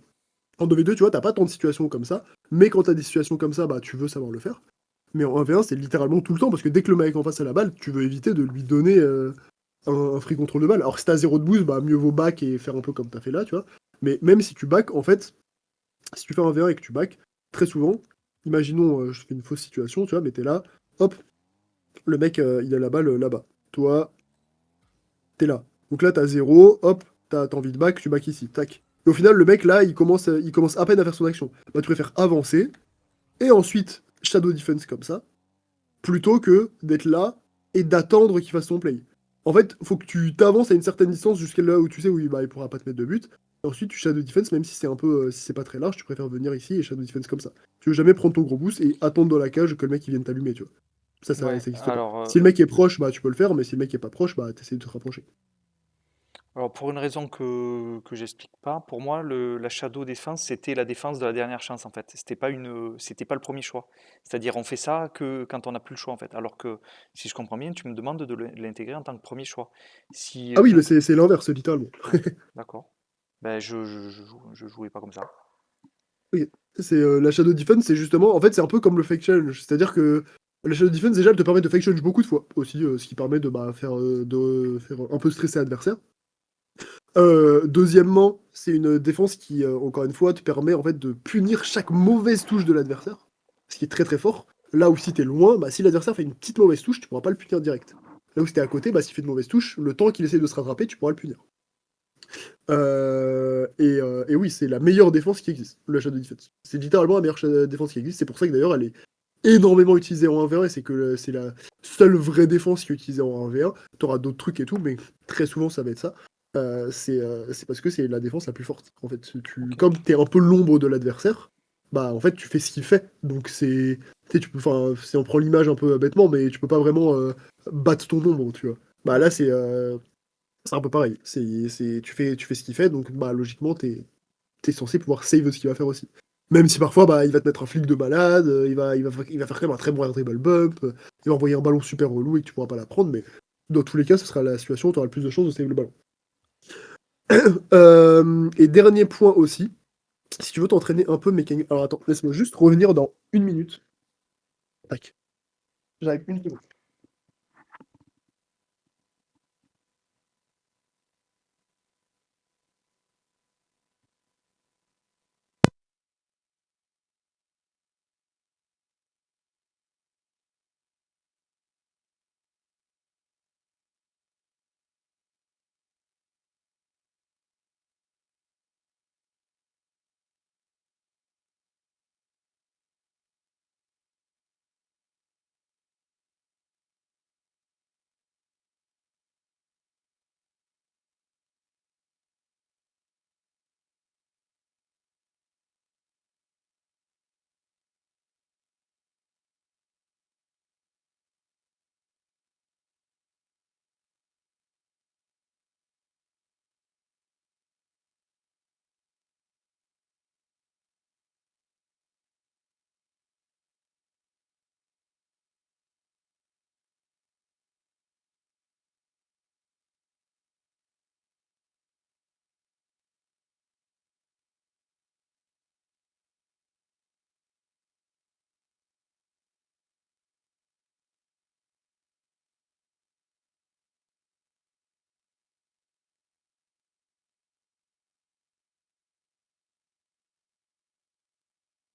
En 2v2, tu vois, t'as pas tant de situations comme ça, mais quand t'as des situations comme ça, bah, tu veux savoir le faire. Mais en 1v1, c'est littéralement tout le temps, parce que dès que le mec en face a la balle, tu veux éviter de lui donner un free contrôle de balle. Alors, si t'as 0 de boost, bah, mieux vaut back et faire un peu comme t'as fait là, tu vois. Mais même si tu back, en fait, si tu fais un 1v1 et que tu back, très souvent, imaginons, je fais une fausse situation, tu vois, mais t'es là, hop, le mec, il a la balle là-bas. Toi, t'es là. Donc là, t'as 0, hop, t'as envie de back, tu back ici, tac. Et au final, le mec, là, il commence à peine à faire son action. Bah, tu préfères avancer, et ensuite, shadow defense comme ça, plutôt que d'être là et d'attendre qu'il fasse son play. En fait, faut que tu t'avances à une certaine distance jusqu'à là où tu sais où bah, il pourra pas te mettre de but. Et ensuite, tu shadow defense, même si c'est un peu, si c'est pas très large, tu préfères venir ici et shadow defense comme ça. Tu veux jamais prendre ton gros boost et attendre dans la cage que le mec il vienne t'allumer, tu vois. Ça Ouais, existe pas. alors, Si le mec est proche, bah tu peux le faire, mais si le mec est pas proche, bah t'essayes de te rapprocher. pour une raison que j'explique pas, pour moi, la Shadow Defense, c'était la défense de la dernière chance, en fait. C'était pas le premier choix. C'est-à-dire, on fait ça que quand on n'a plus le choix, en fait. Alors que, si je comprends bien, tu me demandes de l'intégrer en tant que premier choix. Si Ah oui, mais l'int- c'est l'inverse, littéralement. Ouais, d'accord. Ben, je jouais pas comme ça. Oui. C'est la Shadow Defense, c'est justement, en fait, c'est un peu comme le Fake Challenge. C'est-à-dire que la Shadow Defense, déjà, elle te permet de Fake Challenge beaucoup de fois aussi, ce qui permet de faire un peu stresser l'adversaire. Deuxièmement, c'est une défense qui, encore une fois, te permet en fait de punir chaque mauvaise touche de l'adversaire, ce qui est très très fort. Là où si t'es loin, bah, si l'adversaire fait une petite mauvaise touche, tu pourras pas le punir direct. Là où si t'es à côté, bah, s'il fait une mauvaise touche, le temps qu'il essaie de se rattraper, tu pourras le punir. Et oui, c'est la meilleure défense qui existe, le Shadow Defense. C'est littéralement la meilleure défense qui existe. C'est pour ça que d'ailleurs, elle est énormément utilisée en 1v1 et c'est que c'est la seule vraie défense qui est utilisée en 1v1. T'auras d'autres trucs et tout, mais très souvent, ça va être ça. C'est parce que c'est la défense la plus forte. En fait, Ok. comme t'es un peu l'ombre de l'adversaire, bah en fait, tu fais ce qu'il fait. Donc c'est. Tu sais, tu peux, enfin, si on prend l'image un peu bêtement, mais tu peux pas vraiment battre ton ombre, tu vois. Bah là, c'est un peu pareil. Tu fais ce qu'il fait, donc bah, logiquement, t'es censé pouvoir save ce qu'il va faire aussi. Même si parfois, bah, il va te mettre un flic de malade, il va faire quand même un très bon air dribble bump, il va envoyer un ballon super relou et que tu pourras pas la prendre, mais dans tous les cas, ce sera la situation où tu auras le plus de chances de save le ballon. Et dernier point aussi, Si tu veux t'entraîner un peu mécanique. Alors attends, laisse-moi juste revenir dans une minute. Tac. J'arrive une seconde.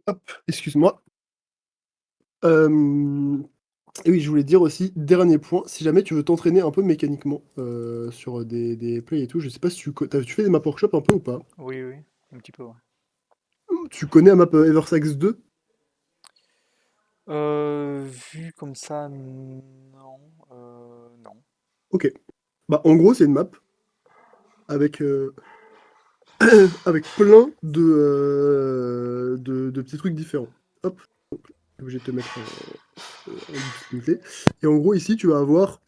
Hop, excuse-moi. Et oui, je voulais dire aussi, dernier point, si jamais tu veux t'entraîner un peu mécaniquement sur des plays et tout, je sais pas si tu fais des map workshop un peu ou pas. Oui, oui, un petit peu, ouais. Tu connais la map Eversax 2? Vu comme ça, non. Non. Ok. Bah en gros, c'est une map avec, avec plein de petits trucs différents. Hop, donc, je suis obligé de te mettre en difficulté. Et en gros, ici, tu vas avoir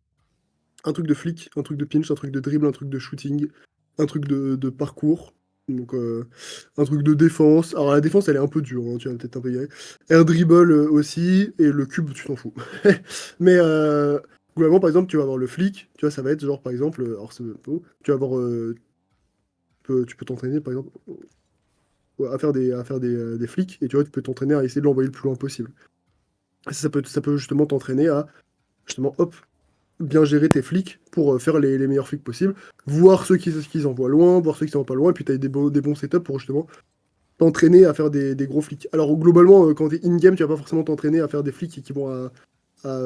un truc de flic, un truc de pinch, un truc de dribble, un truc de shooting, un truc de parcours, donc un truc de défense. Alors la défense, elle est un peu dure, hein, tu vas peut-être un peu y aller. Air dribble aussi, et le cube, tu t'en fous. Mais globalement, par exemple, tu vas avoir le flic, tu vois, ça va être genre, par exemple, alors c'est faux, tu vas avoir, tu peux t'entraîner, par exemple, à faire des flics, et tu vois, tu peux t'entraîner à essayer de l'envoyer le plus loin possible. Et ça peut justement t'entraîner à, justement, hop, bien gérer tes flics pour faire les meilleurs flics possibles, voir ceux qui envoient loin, voir ceux qui s'envoient pas loin, et puis tu as des bons setups pour justement t'entraîner à faire des gros flics. Alors globalement, quand tu es in-game, tu vas pas forcément t'entraîner à faire des flics qui vont à,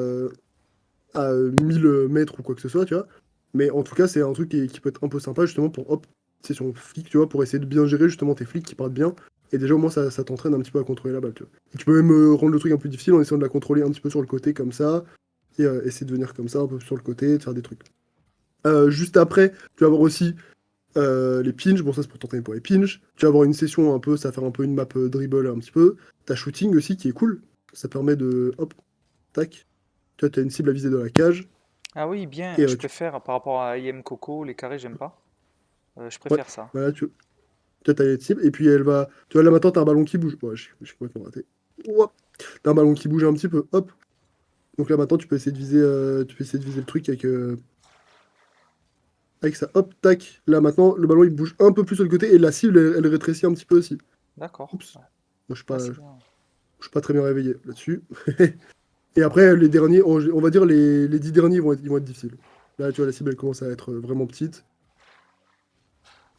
à 1000 mètres ou quoi que ce soit, tu vois. Mais en tout cas, c'est un truc qui peut être un peu sympa justement pour, hop, session flic, tu vois, pour essayer de bien gérer justement tes flics qui partent bien. Et déjà, au moins, ça t'entraîne un petit peu à contrôler la balle, tu vois. Et tu peux même rendre le truc un peu difficile en essayant de la contrôler un petit peu sur le côté comme ça, et essayer de venir comme ça, un peu sur le côté, de faire des trucs. Juste après, tu vas avoir aussi les pinch. Bon, ça, c'est pour t'entraîner pour les pinch. Tu vas avoir une session un peu, ça va faire un peu une map dribble un petit peu. T'as shooting aussi qui est cool. Ça permet de. Hop, tac. Tu vois, t'as une cible à viser dans la cage. Ah oui, bien, Et je tu. préfère par rapport à IM Coco, les carrés, j'aime pas. Je Ouais, préfère ça. voilà, tu vois, t'as les cibles. Et puis elle va. Tu vois, là maintenant, t'as un ballon qui bouge. Ouais, j'ai complètement raté. Hop. T'as un ballon qui bouge un petit peu. Hop. Donc là maintenant, tu peux essayer de viser, tu peux essayer de viser le truc avec ça. Hop, tac. Là maintenant, le ballon il bouge un peu plus sur le côté et la cible elle rétrécit un petit peu aussi. D'accord. Oups. Ouais. Moi, Ah, c'est bien. je suis pas très bien réveillé là-dessus. Et après, les derniers, on va dire les 10 derniers ils vont être difficiles. Là, tu vois, la cible, elle commence à être vraiment petite.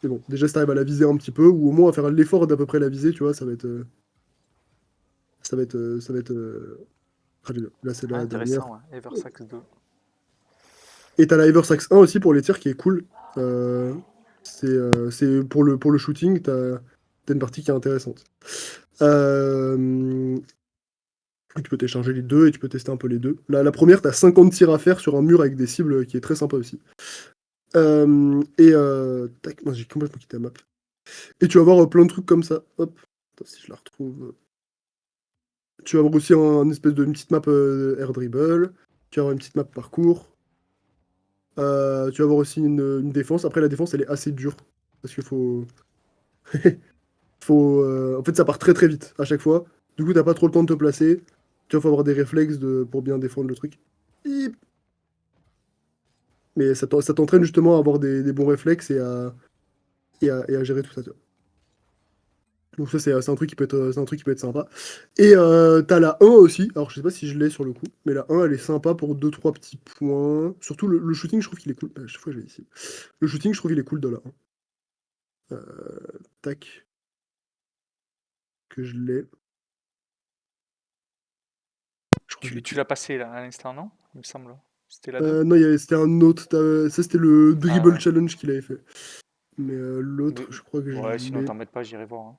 Mais bon, déjà, si t'arrives à la viser un petit peu, ou au moins à faire l'effort d'à peu près la viser, tu vois, ça va être. Ah, j'ai vu. Là, c'est Ah, la dernière. intéressant, ouais. Eversax 2. Et t'as la Eversax 1 aussi pour les tirs qui est cool. Euh, c'est pour le shooting, t'as une partie qui est intéressante. Euh, tu peux télécharger les deux et tu peux tester un peu les deux. La première, t'as 50 tirs à faire sur un mur avec des cibles qui est très sympa aussi. Tac, moi j'ai complètement quitté la map. Et tu vas avoir plein de trucs comme ça. Hop, attends, si je la retrouve. Tu vas avoir aussi un espèce de une petite map air dribble. Tu vas avoir une petite map parcours. Tu vas avoir aussi une défense. Après, la défense, elle est assez dure. Parce qu'il faut. En fait, ça part très très vite à chaque fois. Du coup, t'as pas trop le temps de te placer. Tu vas avoir des réflexes pour bien défendre le truc. Hip. Mais ça t'entraîne justement à avoir des bons réflexes et à gérer tout ça. Tu vois. Donc ça, c'est un truc qui peut être, c'est un truc qui peut être sympa. Et t'as la 1 aussi. Alors je sais pas si je l'ai sur le coup, mais la 1 elle est sympa pour deux trois petits points. Surtout le shooting, je trouve qu'il est cool. À chaque fois je vais ici. Le shooting, je trouve il est cool de la 1. Tac, que je l'ai. Je crois que je l'ai Tu plus. l'as passé là à l'instant, non? Il me semble. C'était la 2. Non, c'était un autre. Ça c'était le Ah dribble ouais. challenge qu'il avait fait. Mais Mais, l'autre, je crois que je ouais, sinon l'ai. t'embête pas, j'irai voir, hein.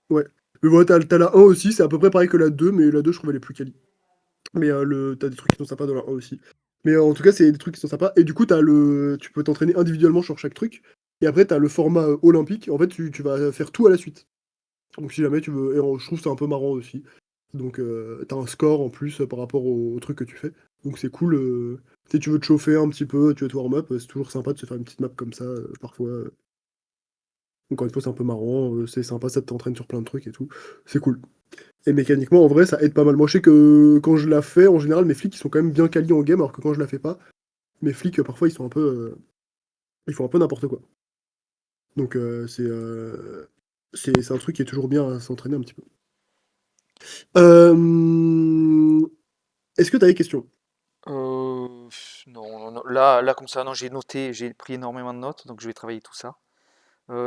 Ouais. Mais voilà, t'as la 1 aussi, c'est à peu près pareil que la 2, mais la 2 je trouve elle est plus quali. Mais t'as des trucs qui sont sympas dans la 1 aussi. Mais en tout cas, c'est des trucs qui sont sympas. Et du coup, tu peux t'entraîner individuellement sur chaque truc. Et après, t'as le format olympique. En fait, tu vas faire tout à la suite. Donc si jamais tu veux. Je trouve que c'est un peu marrant aussi. Donc t'as un score en plus par rapport au truc que tu fais. Donc c'est cool. Si tu veux te chauffer un petit peu, tu veux te warm-up, c'est toujours sympa de se faire une petite map comme ça, parfois. Encore une fois, c'est un peu marrant. C'est sympa, ça t'entraîne sur plein de trucs et tout. C'est cool. Et mécaniquement, en vrai, ça aide pas mal. Moi, je sais que quand je la fais, en général, mes flics, ils sont quand même bien quali en game, alors que quand je la fais pas, mes flics, parfois, ils sont un peu. Ils font un peu n'importe quoi. Donc, c'est un truc qui est toujours bien à s'entraîner un petit peu. Euh, Est-ce que tu as des questions? Non, non, non. Là, comme ça, non, j'ai noté, j'ai pris énormément de notes, donc je vais travailler tout ça.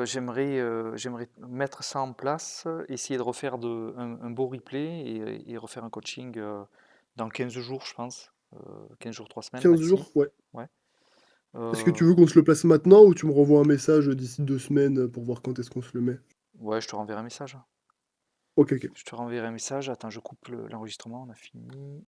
J'aimerais mettre ça en place, essayer de refaire un beau replay et refaire un coaching dans 15 jours, je pense. 15 jours, 3 semaines 15 maxi. jours? Ouais. Ouais. Est-ce que Euh, tu veux qu'on se le place maintenant ou tu me renvoies un message d'ici 2 semaines pour voir quand est-ce qu'on se le met? ouais, je te renverrai un message. Ok, ok. Je te renverrai un message. Attends, je coupe l'enregistrement, on a fini.